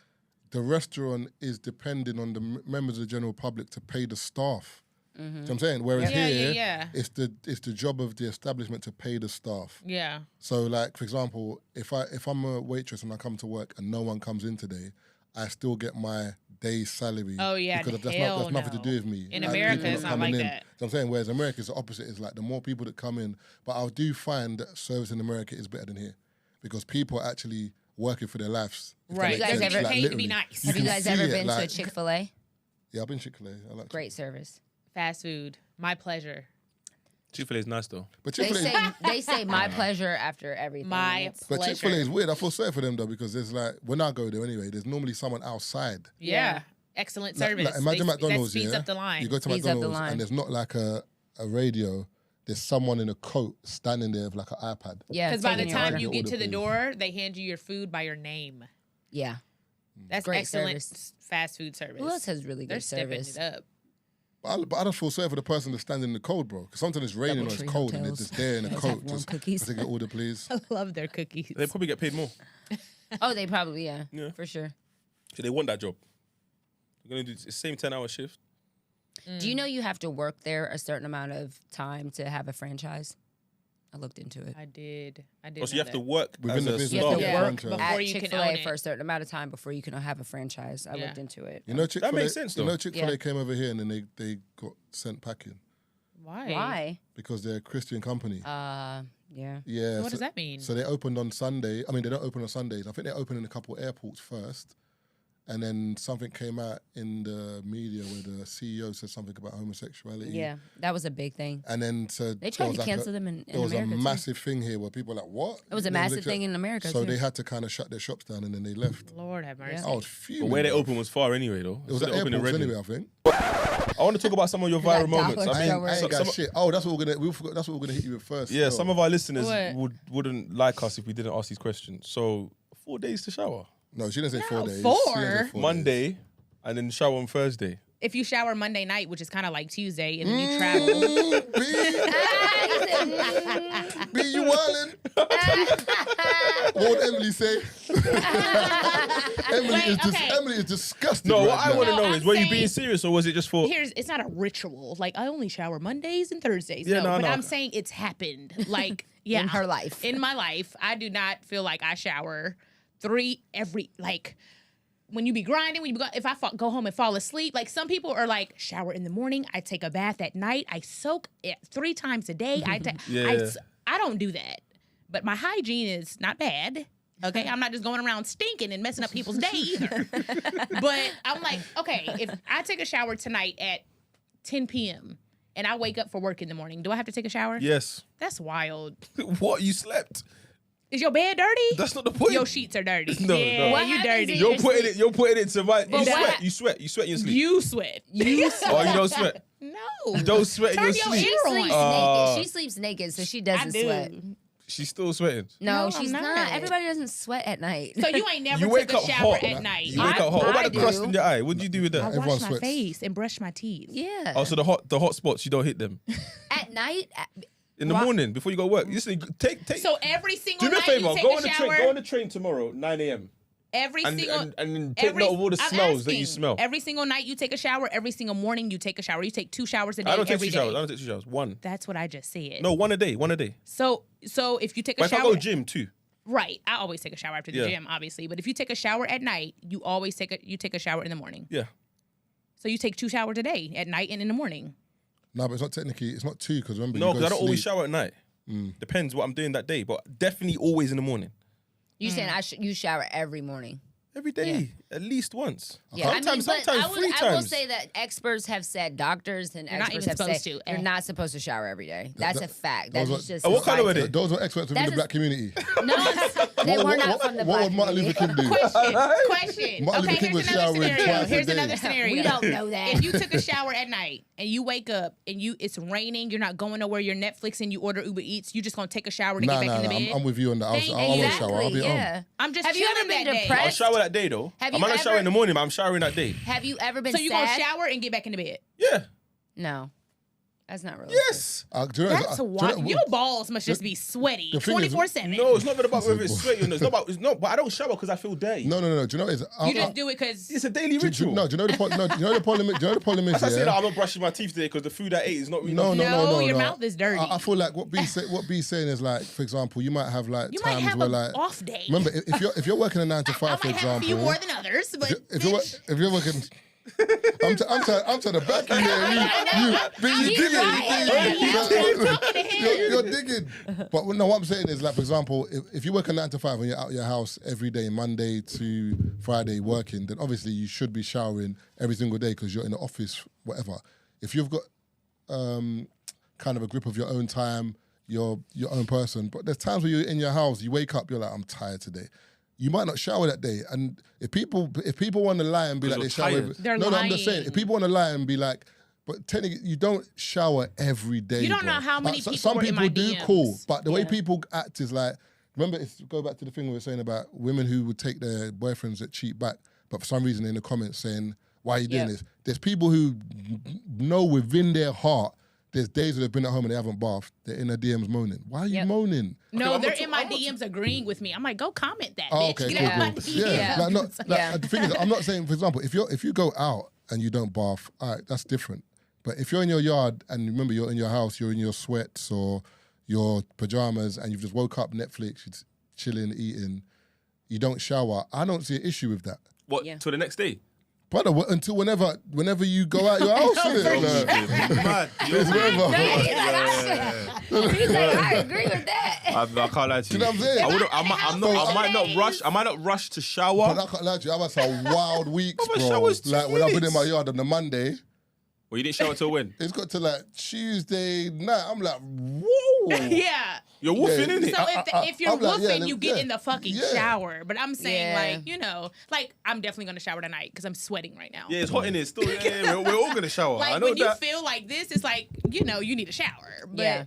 the restaurant is depending on the members of the general public to pay the staff. You know what I'm saying? Whereas here, it's the job of the establishment to pay the staff. Yeah. So, like, for example, if I'm a waitress and I come to work and no one comes in today, I still get my day's salary. Oh, yeah, because that's nothing to do with me. In America, it's not like that. You know what I'm saying? Whereas America is the opposite. It's like the more people that come in. But I do find that service in America is better than here because people are actually working for their lives. Right. You guys ever paid to be nice. Have you guys ever been to a Chick-fil-A? Yeah, I've been Chick-fil-A. I like Great service. Fast food. My pleasure. Chick-fil-A is nice though. But They say my pleasure after everything. My But pleasure. Chick-fil-A is weird. I feel sorry for them though because there's like when I go there anyway, there's normally someone outside. Yeah. Excellent service. Like, imagine McDonald's, that speeds up the line. You go to Speeds up the McDonald's line. and there's not like a radio. There's someone in a coat standing there with like an iPad. Yeah, Because by the taking your time order. you get to the Please. door, they hand you your food by your name. Yeah. That's Great excellent service. fast food service. Who else has really They're good stepping service? it up. But I just feel sorry for the person that's standing in the cold, bro. Because sometimes it's raining or it's Doubletree cold and they're hotels. just there in a Always coat. have warm Just cookies. take your order, please. I love their cookies. They probably get paid more. Oh, they probably, yeah. Yeah. For sure. So they want that job. They're gonna do the same 10-hour shift. Do you know you have to work there a certain amount of time to have a franchise? I looked into it. I did. Oh, so you have to work Within as the a business. You have to staff. Yeah. work Franchise. Before at you can Chick-fil-A own it. for a certain amount of time before you can have a franchise. I Yeah. looked into it. You know, Chick-fil-A, makes sense, You know, though. Chick-fil-A Yeah. came over here and then they got sent packing Why? Why? because they're a Christian company. Yeah. Yeah. So what does that mean? So they opened on Sunday. I mean, they don't open on Sundays. I think they opened in a couple airports first. And then something came out in the media where the CEO said something about homosexuality. Yeah, that was a big thing. And then so They tried to cancel them in There was America, a too. massive thing here where people were like, what? It was a And they massive looked thing in America, So too. they had to kind of shut their shops down and then they left. Lord have mercy. I was fuming. But where they bro. open was far anyway, though. It was So at they opened in airports Reading. anyway, I think. I want to talk about some of your viral Dollar moments. I Store. mean, Don't worry. I ain't some- got shit. Oh, that's what we're gonna. That's what we're gonna hit you with first. yeah, still. some of our listeners What? wouldn't like us if we didn't ask these questions. So 4 days to shower. No, she didn't say 4 days. four? She didn't say 4 days. Monday, and then shower on Thursday. If you shower Monday night, which is kind of like Tuesday, and then you travel. B, you wildin'? What would Emily say? Emily is disgusted. No, right what I now. want to No, know I'm is, were you saying- being serious or was it just for? It's not a ritual. Like I only shower Mondays and Thursdays. Yeah, no, no, but no. I'm saying it's happened. Like yeah, In her life. In my life, I do not feel like I shower 3 every like. When you be grinding, if I go home and fall asleep, like some people are like shower in the morning, I take a bath at night, I soak it 3 times a day. Yeah. I don't do that, but my hygiene is not bad. Okay, I'm not just going around stinking and messing up people's day either. But I'm like, okay, if I take a shower tonight at 10 p.m. and I wake up for work in the morning, do I have to take a shower? Yes. That's wild. What? You slept? Is your bed dirty? That's not the point. Your sheets are dirty. No, yeah, no. What you happens dirty. is- You're putting it to my. You what- sweat. You sweat. You sweat in your sleep. You sweat. Oh, you don't sweat. No. You don't sweat in Turn your your sleep. She Air sleeps on. naked. She sleeps naked, so she I doesn't do. sweat. She's still sweating. No, No, she's I'm not. not. Everybody doesn't sweat at night. So you ain't never You took wake a up shower hot. at night. You wake up hot. What about the I crust do. in your eye? What do you do with I that? Everyone wash my sweats. face and brush my teeth. Yeah. Oh, so the hot spots you don't hit them At night, in the morning before you go to work. Listen, take. So every single Do me a night favor. you take Go a on the shower. train. Go on the train tomorrow, 9 a.m. Every And single and take note of all the I'm smells that you asking, smell. Every single night you take a shower. Every single morning you take a shower. You take 2 showers a day. I don't take every 2 showers. day. I don't take 2 showers. 1. That's what I just said. No, 1 a day. 1 a day. So if you take a But if shower, I go gym too. right? I always take a shower after the Yeah. gym, obviously. But if you take a shower at night, you always take a shower in the morning. Yeah. So you take 2 showers a day, at night and in the morning. No, but it's not technically. It's not 2 because remember. No, you because I go don't always sleep. shower at night. Depends what I'm doing that day, but definitely always in the morning. you saying you shower every morning. Every day. at least once. Yeah, Sometimes but 3 I will times. say that experts have said, doctors and You're not experts even have supposed said to. you're not supposed to shower every day. That's a fact. those That's are- just what color were society. they? Those are experts within the black community. No, they were not from the What black would Martin Luther community. King do? Question. Martin Luther Okay, King here's was another showering scenario. twice a Here's day. another scenario. We don't know that. If you took a shower at night and you wake up and it's raining, you're not going nowhere, you're Netflixing, you order Uber Eats, you just gonna take a shower to get back in the bed. I'm with you on that. I won't shower. I'll be home. I'm just Have you chilling ever been that day. depressed? I'll shower that day though. Have I you might not shower ever- in the morning, but I'm showering that day. Have you ever been So you sad? gonna shower and get back in the bed? Yeah. No, that's not real. Yes. Do you know- That's wild. Your balls must just be sweaty the thing is- 24/7. No, it's not even about whether it's sweaty or not. It's not about. It's not. But I don't shower because I feel dirty. No. Do you know what it is? You just do it because It's a daily Do ritual. you know the problem? Do you know the problem is? As I say that, Yeah? I'm not brushing my teeth today because the food I ate is not really. No, your mouth is dirty. I feel like what B's saying is like, for example, you might have like You might times have where an like off day. Remember, if you're working a 9 to 5, I for might have a few example, more than others, but if you're working. I'm trying to back you there. You're digging. But no, what I'm saying is, like, for example, if you work a 9 to 5 and you're out of your house every day, Monday to Friday working, then obviously you should be showering every single day because you're in the office, whatever. If you've got kind of a grip of your own time, you're your own person. But there's times where you're in your house, you wake up, you're like, I'm tired today. You might not shower that day, and if people want to lie and be like they shower, They're no, I'm lying. just saying. If people want to lie and be like, but technically you don't shower every day. You don't bro. know how many Like, people some were in people my do, DMs. cool, but the way Yeah. people act is like. Remember, go back to the thing we were saying about women who would take their boyfriends that cheat back, but for some reason in the comments saying, "Why are you doing Yep. this?" There's people who know within their heart. There's days where they've been at home and they haven't bathed. They're in their DMs moaning. Why are you Yep. moaning? no, I'm they're not in my I'm not DMs agreeing with me. I'm like, go comment that, Oh, bitch. okay, Get out of my cool. DMs. Yeah, Yeah. the thing is, I'm not saying, for example, if you go out and you don't bath, all right, that's different. But if you're in your yard and remember you're in your house, you're in your sweats or your pajamas, and you've just woke up, Netflix, you're chilling, eating, you don't shower, I don't see an issue with that. What? Yeah. Till the next day. Brother, until whenever you go out your house, innit? Like, Mad. it's whatever. He's like, I agree with that. I can't lie to you. Do you know what I'm saying? I might not rush. I might not rush to shower. But I can't lie to you, I've had some wild weeks, Oh, my bro. shower's 2 Like when I've been in minutes. my yard on the Monday, Well, you didn't shower till when? it's got to like Tuesday night. I'm like, whoa. Yeah. You're woofing, Yeah. innit? So I- if you're I'm like, woofing, yeah, you get yeah, in the fucking yeah. shower. But I'm saying, Yeah. like, you know, like, I'm definitely going to shower tonight because I'm sweating right now. Yeah, it's hot in here still. Yeah, we're all gonna shower. I Like, know when you that. feel like this, it's like, you know, you need a shower. But, Yeah.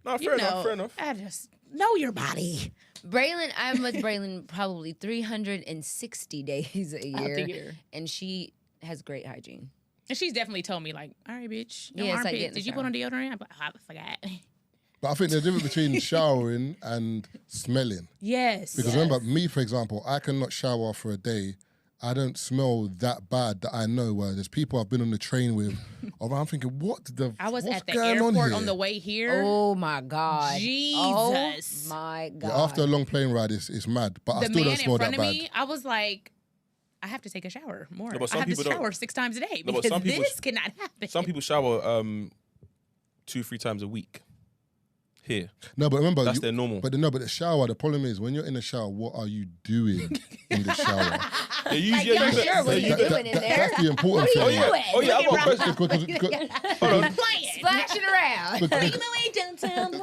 No, you fair know, enough. Fair enough. I just know your body. Braylon, I'm with Braylon probably 360 days a Out the year, year. and she has great hygiene. And she's definitely told me, like, all right, bitch, no Yeah, it's like armpits. getting Did the you put on deodorant? I'm like, oh, I forgot. But I think there's a difference between showering and smelling. Yes. Because remember, me, for example, I cannot shower for a day. I don't smell that bad that I know where there's people I've been on the train with. Or I'm thinking, I was what's at the going airport on here? the way here. Oh my God. Jesus. Oh my God. Yeah, after a long plane ride, it's mad. But I The still man don't in smell front that of bad. me, I was like, I have to take a shower more. No, but I some have to people don't. shower 6 times a day No, but because some people- this cannot happen. Some people shower 2-3 times a week. Here, No, but remember, that's their normal. But the shower, the problem is when you're in the shower, what are you doing in the shower? Yeah, you, Like, yeah, y'all you- sure what yeah, you you- doing in there? That's the important What are thing. you doing? Oh yeah, I got a question. Because- Playing. Splashing around. because-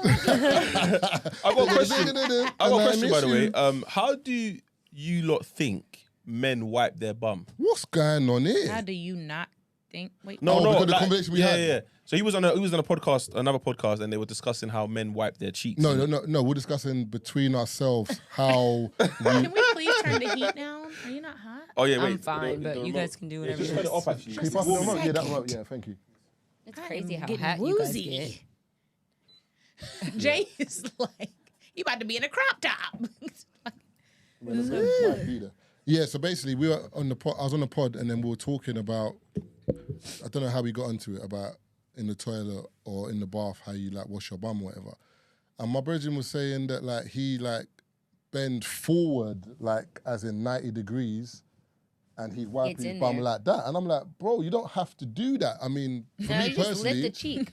I got a question. I got a question, by the way. How do you lot think men wipe their bum? What's going on here? How do you not think? Wait. Oh, because the conversation we had. Yeah. So he was on a podcast, another podcast, and they were discussing how men wipe their cheeks. No. We're discussing between ourselves how Can we please turn the heat down? Are you not hot? Oh yeah, wait. I'm fine, but you guys can do whatever Just you turn it want. off, actually. Can you pass me the remote? Yeah, that remote. Yeah, thank you. It's crazy how getting hot you guys woozy. get. Jay is like, you about to be in a crop top. Yeah, so basically we were on the pod. I was on the pod, and then we were talking about. I don't know how we got into it about in the toilet or in the bath how you like wash your bum or whatever. And my brother was saying that like he like bend forward like as in 90 degrees, and he'd wipe It's his in bum there. like that. And I'm like, bro, you don't have to do that. I mean, for No, me you just lift personally. the cheek.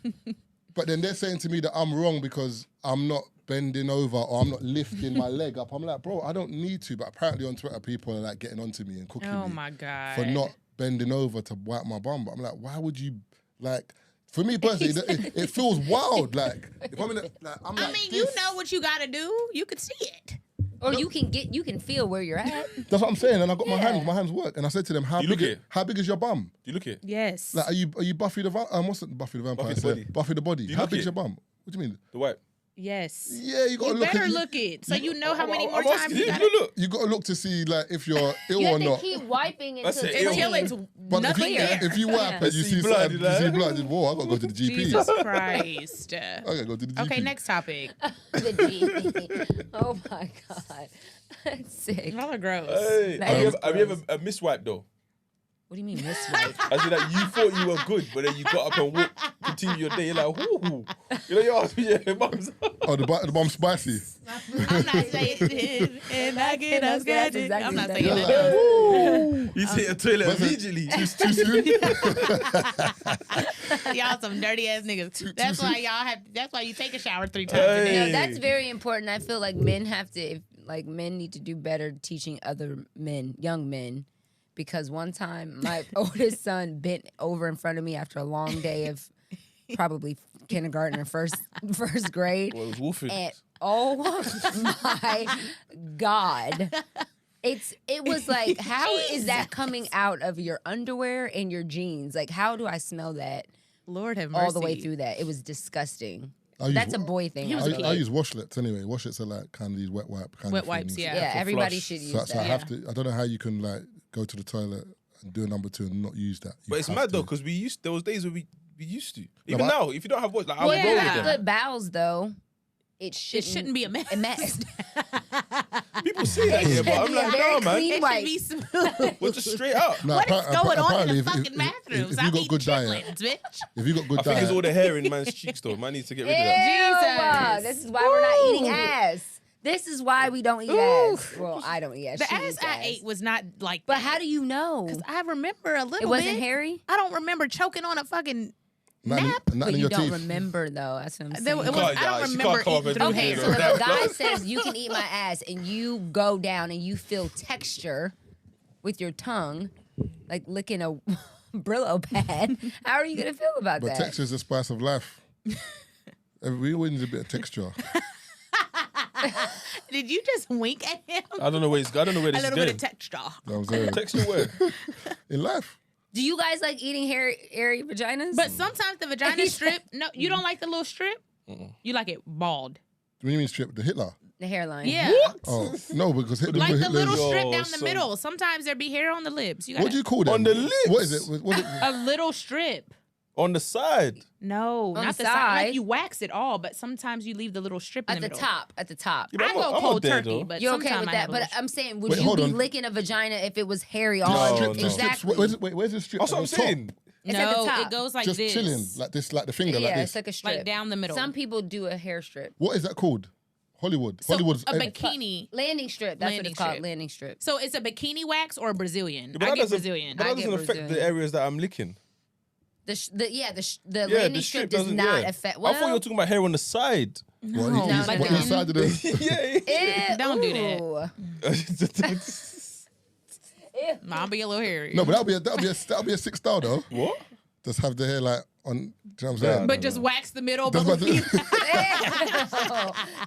But then they're saying to me that I'm wrong because I'm not bending over or I'm not lifting my leg up. I'm like, bro, I don't need to. But apparently on Twitter, people are like getting onto me and cooking Oh me my God. for not bending over to wipe my bum. But I'm like, why would you, like, for me personally, it feels wild. Like, if I'm in I'm like, I mean, you know what you got to do. You can see it. Or you can feel where you're at. That's what I'm saying. And I got my hands work. And I said to them, how big is your bum? Do you look it? Yes. Like, are you Buffy the Vampire? What's it, Buffy the Vampire? Buffy the body. Buffy the body. You How look big's it? your bum? What do you mean? The wipe. Yes. Yeah, you got to You look. better look it so you know how many more times you got look. You got to look to see like if you're ill You or have to not. keep wiping That's until it. until it's But nothing there. if you wipe and you see blood, blood, like- you see blood, whoa, I got to go to the GP. Jesus Christ. I got to go to the GP. Okay, next topic. the GP. Oh my God. That's sick. Y'all are gross. Hey, That have you is ever, have you gross. ever miswiped though? What do you mean miswipe? As in that you thought you were good, but then you got up and walked, continue your day. You're like, whoo. You know, you asked me, yeah, bum's. Oh, the bum's spicy. I'm not saying it. And I get us That's gadget. exactly I'm not what saying that that. You hit a toilet immediately. Too soon? Y'all some dirty ass niggas. That's why that's why you take a shower 3 times a day. No, that's very important. I feel like men have to, men need to do better teaching other men, young men. Because one time my oldest son bent over in front of me after a long day of probably kindergarten or first grade. Well, it was woofing. And oh my God. It was like, how is that coming out of your underwear and your jeans? Like, how do I smell that Lord have mercy. all the way through that? It was disgusting. I use That's a wa- boy thing. I use washlets anyway. Washlets are like kind of these wet wipe kind Wet of wipes, things. yeah. Yeah, For everybody flush. should use So that. I have to. I don't know how you can like go to the toilet and do a number 2 and not use that. You But it's have mad though, to. because there was days where we used to. Even but- now, if you don't have watch, like, I'll Well, if roll you with have them. good bowels, though, it shouldn't be a mess. People say that, yeah, but I'm be a like, very no, man. clean It wipe. should be smooth. We're just straight up. No, What is going on in apparently the if- fucking if- bathrooms? If I you got need good diet, chitlins, bitch. if you got good I think it's all diet, the hair in man's cheeks though. Man needs to get rid of Ew, that. Jesus. this is why we're not eating ass. This is why we don't eat ass. Well, I don't eat ass. The She ass eats I ate was not like But that. how do you know? I remember a little It wasn't bit. hairy? I don't remember choking on a fucking nothing, nap. nothing But in you your don't teeth. remember, though. That's what I'm saying. There, it was, can't- I don't she remember can't come up eating and through do Okay, it. so hair. if a guy says you can eat my ass and you go down and you feel texture with your tongue, like licking a Brillo pad, how are you going to feel about But that? texture is the spice of life. We always need a bit of texture. Did you just wink at him? I don't know where I don't know where A this is little bit going. of texture. You know what I'm saying? Texture where? In life. Do you guys like eating airy vaginas? But sometimes the vagina strip. No, you don't like the little strip. You like it bald. What do you mean strip? The Hitler? the hairline. Yeah, Oh, no, because Hitler, like the Hitler's... little strip Yo, down the son. middle. Sometimes there be hair on the lips. You What gotta, do you call them? On the lips? What is it? What is it? a little strip. On the side. No, On not the the side. Like side. you wax it all, but sometimes you leave the little strip in At the the middle. top. At the top. Yeah, but I I'm go not cold there, turkey, though. but You're okay sometimes with I that, have a but little I'm saying, would Wait, you hold be on. licking a vagina if it was hairy No, all no. The strips, exactly? where's the strip? That's what At I'm the top? saying. It's at the no, top. it goes like Just this, chilling, like this, like the finger, Yeah, like it's this. like a strip. like down the middle. Some people do a hair strip. What is that called? Hollywood. So Hollywood's a bikini. Landing strip. That's what Landing it's called. strip. Landing strip. So it's a bikini wax or a Brazilian. But I that get doesn't- Brazilian. But I that get doesn't affect the Brazilian. areas that I'm licking. The landing strip does doesn't- not yeah. affect. I Well, thought you were talking about hair on the side. What, No, he's like what, that. inside of the... Yeah. Don't do that. Ooh. I'll be a little hairy. No, but that'll be a sick style though. What? Just have the hair like on. Do you know what I'm saying? But just wax the middle. That's But what I- Ew.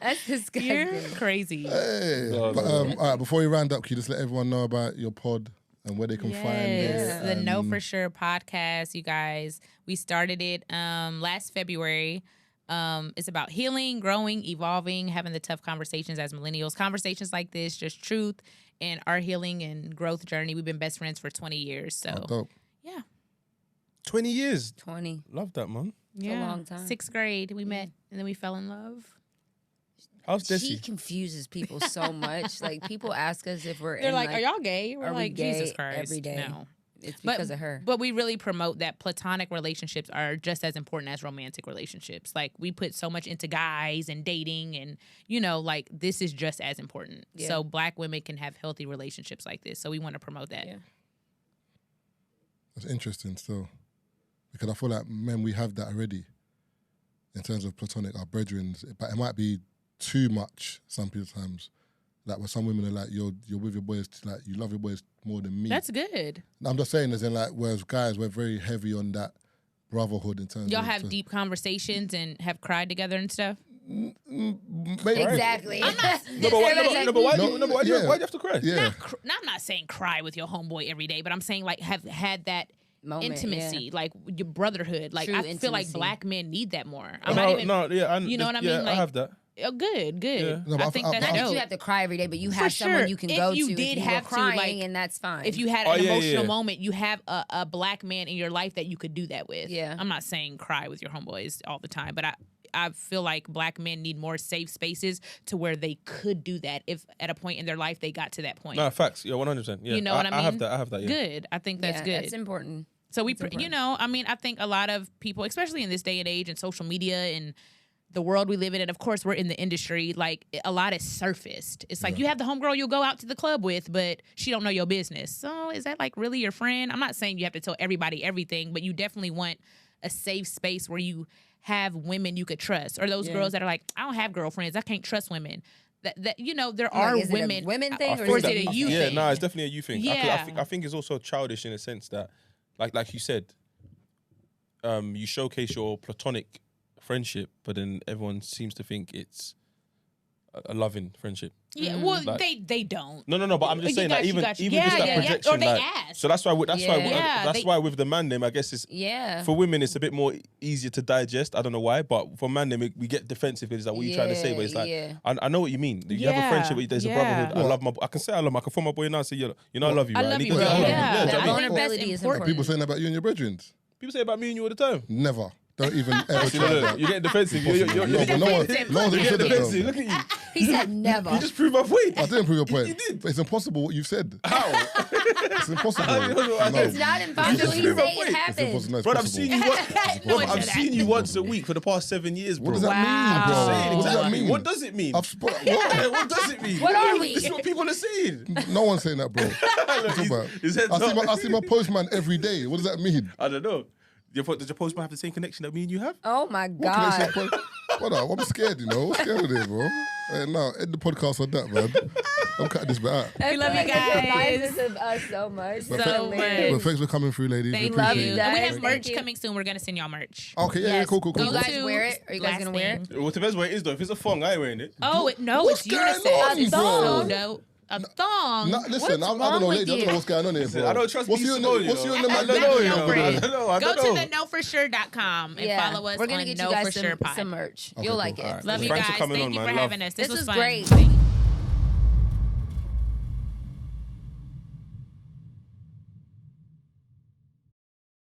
That's disgusting. you're crazy. Hey. No, But, no, all right, before we round up, can you just let everyone know about your pod and where they can find it? Yes, the Know and- For Sure podcast, you guys. We started it last February. It's about healing, growing, evolving, having the tough conversations as millennials. Conversations like this, just truth and our healing and growth journey. We've been best friends for 20 years. So, Oh, dope. yeah. 20 years. 20. Love that, man. Yeah. long time. 6th grade, we met and then we fell in love. How's She Desi? confuses people so much. Like people ask us if we're They're in, like, "Are y'all gay?" We're are we like, gay "Jesus Christ, every day?" No. It's because of her. But we really promote that platonic relationships are just as important as romantic relationships. Like we put so much into guys and dating and, like this is just as important. Yeah. So Black women can have healthy relationships like this. So we want to promote that. Yeah. That's interesting still. Because I feel like men, we have that already in terms of platonic, our brethren. But it might be too much some people times. Like where some women are like, you're with your boys, like you love your boys more than me. That's good. I'm just saying, as in like, whereas guys, we're very heavy on that brotherhood in terms Y'all of... have deep conversations and have cried together and stuff? Maybe. Exactly. No, but why do you have to cry? Yeah. I'm not saying cry with your homeboy every day, but I'm saying like have had that Moment, intimacy, like your brotherhood. Like True I feel like intimacy. black men need that more. You know what I mean? Like, I have that. Oh, good. Yeah. No, I think that's Not that dope. you have to cry every day, but you For have someone sure. you can If go you to did if you have were to, crying, like, and that's fine. If you had Oh, an yeah, emotional yeah. moment, you have a black man in your life that you could do that with. Yeah. I'm not saying cry with your homeboys all the time, but I feel like black men need more safe spaces to where they could do that if at a point in their life they got to that point. No, facts. Yeah, 100%. Yeah. You know what I mean? I have that. Yeah. Good. I think that's good. That's important. So That's important. I think a lot of people, especially in this day and age and social media and the world we live in, and of course we're in the industry, like a lot is surfaced. It's like you have the homegirl you'll go out to the club with, but she don't know your business. So is that like really your friend? I'm not saying you have to tell everybody everything, but you definitely want a safe space where you have women you could trust. Or those girls that are like, I don't have girlfriends, I can't trust women. That there are Is women. it a women thing, or is it a you Yeah, thing? no, it's definitely a you thing. Yeah. I think it's also childish in a sense that, like you said, you showcase your platonic friendship, but then everyone seems to think it's a loving friendship. Yeah, well, Like- they don't. No, but I'm just saying that even got you. just that Yeah. projection. Or they like, ask. So that's why Yeah, why with the man name, I guess it's Yeah. for women it's a bit more easier to digest. I don't know why, but for man name we get defensive because it's like what you trying to say, but it's like Yeah. I know what you mean. You have a Yeah, friendship, but there's a yeah. brotherhood. I can say I love my. I can phone my boy now and say I love you. I right? love And he you, can say, bro. I love you. Yeah. do you know what I mean? Vulnerability is important. People saying that about you and your brethren. People say about me and you all the time. Never. Don't even ever You know, try look, that. you're getting defensive. You're No, but no one's you're ever getting said that, defensive. though. Look at you. He said never. You just proved my point. I didn't prove your point. You did. But it's impossible what you've said. How? It's impossible. It's not impossible. He You say just it It's happens. impossible. No, it's Bro, I've possible. seen you. No one I've said that. seen you once a week for the past 7 years, bro. What does that Wow. mean, bro? Saying What does that exactly. mean? What does it mean? What? What does it mean? What are we? This is what people are saying. No one's saying that, bro. What are you talking about? His head's I up. see my postman every day. What does that mean? I don't know. Does your postman have the same connection that me and you have? Oh my What can I God. say? What up? I'm scared, you know. I'm scared of this, bro. Hey, no, end the podcast on that, man. I'm cutting this bit out. We love you It guys. reminds us of us so much. But So hilarious. But thanks for coming through, ladies. Thank we love appreciate you it. guys. And we have Thank merch you. coming soon. We're gonna send y'all merch. Okay, yeah, Yes. cool. Do you Go guys to wear it? Are you guys last gonna wear it? thing. Well, it depends what it is, though. If it's a thong, I ain't wearing it. Oh no, What's it's going unisex. on, It's bro? so dope. A thong. Nah, listen, I wrong don't know, with lady. I don't you? know what's going on here, bro. I don't trust what's these you in Simone, the, what's you you in know. the I man? don't know, you Go know. for it. I don't know. Go to the knowforsure.com and follow us We're gonna on get Know you For guys Sure Pod. some merch. Okay, You'll cool. like it. All right. Love you Thanks guys. for coming Thank on, you man. for Love. having us. This was was fun. great. Thank you.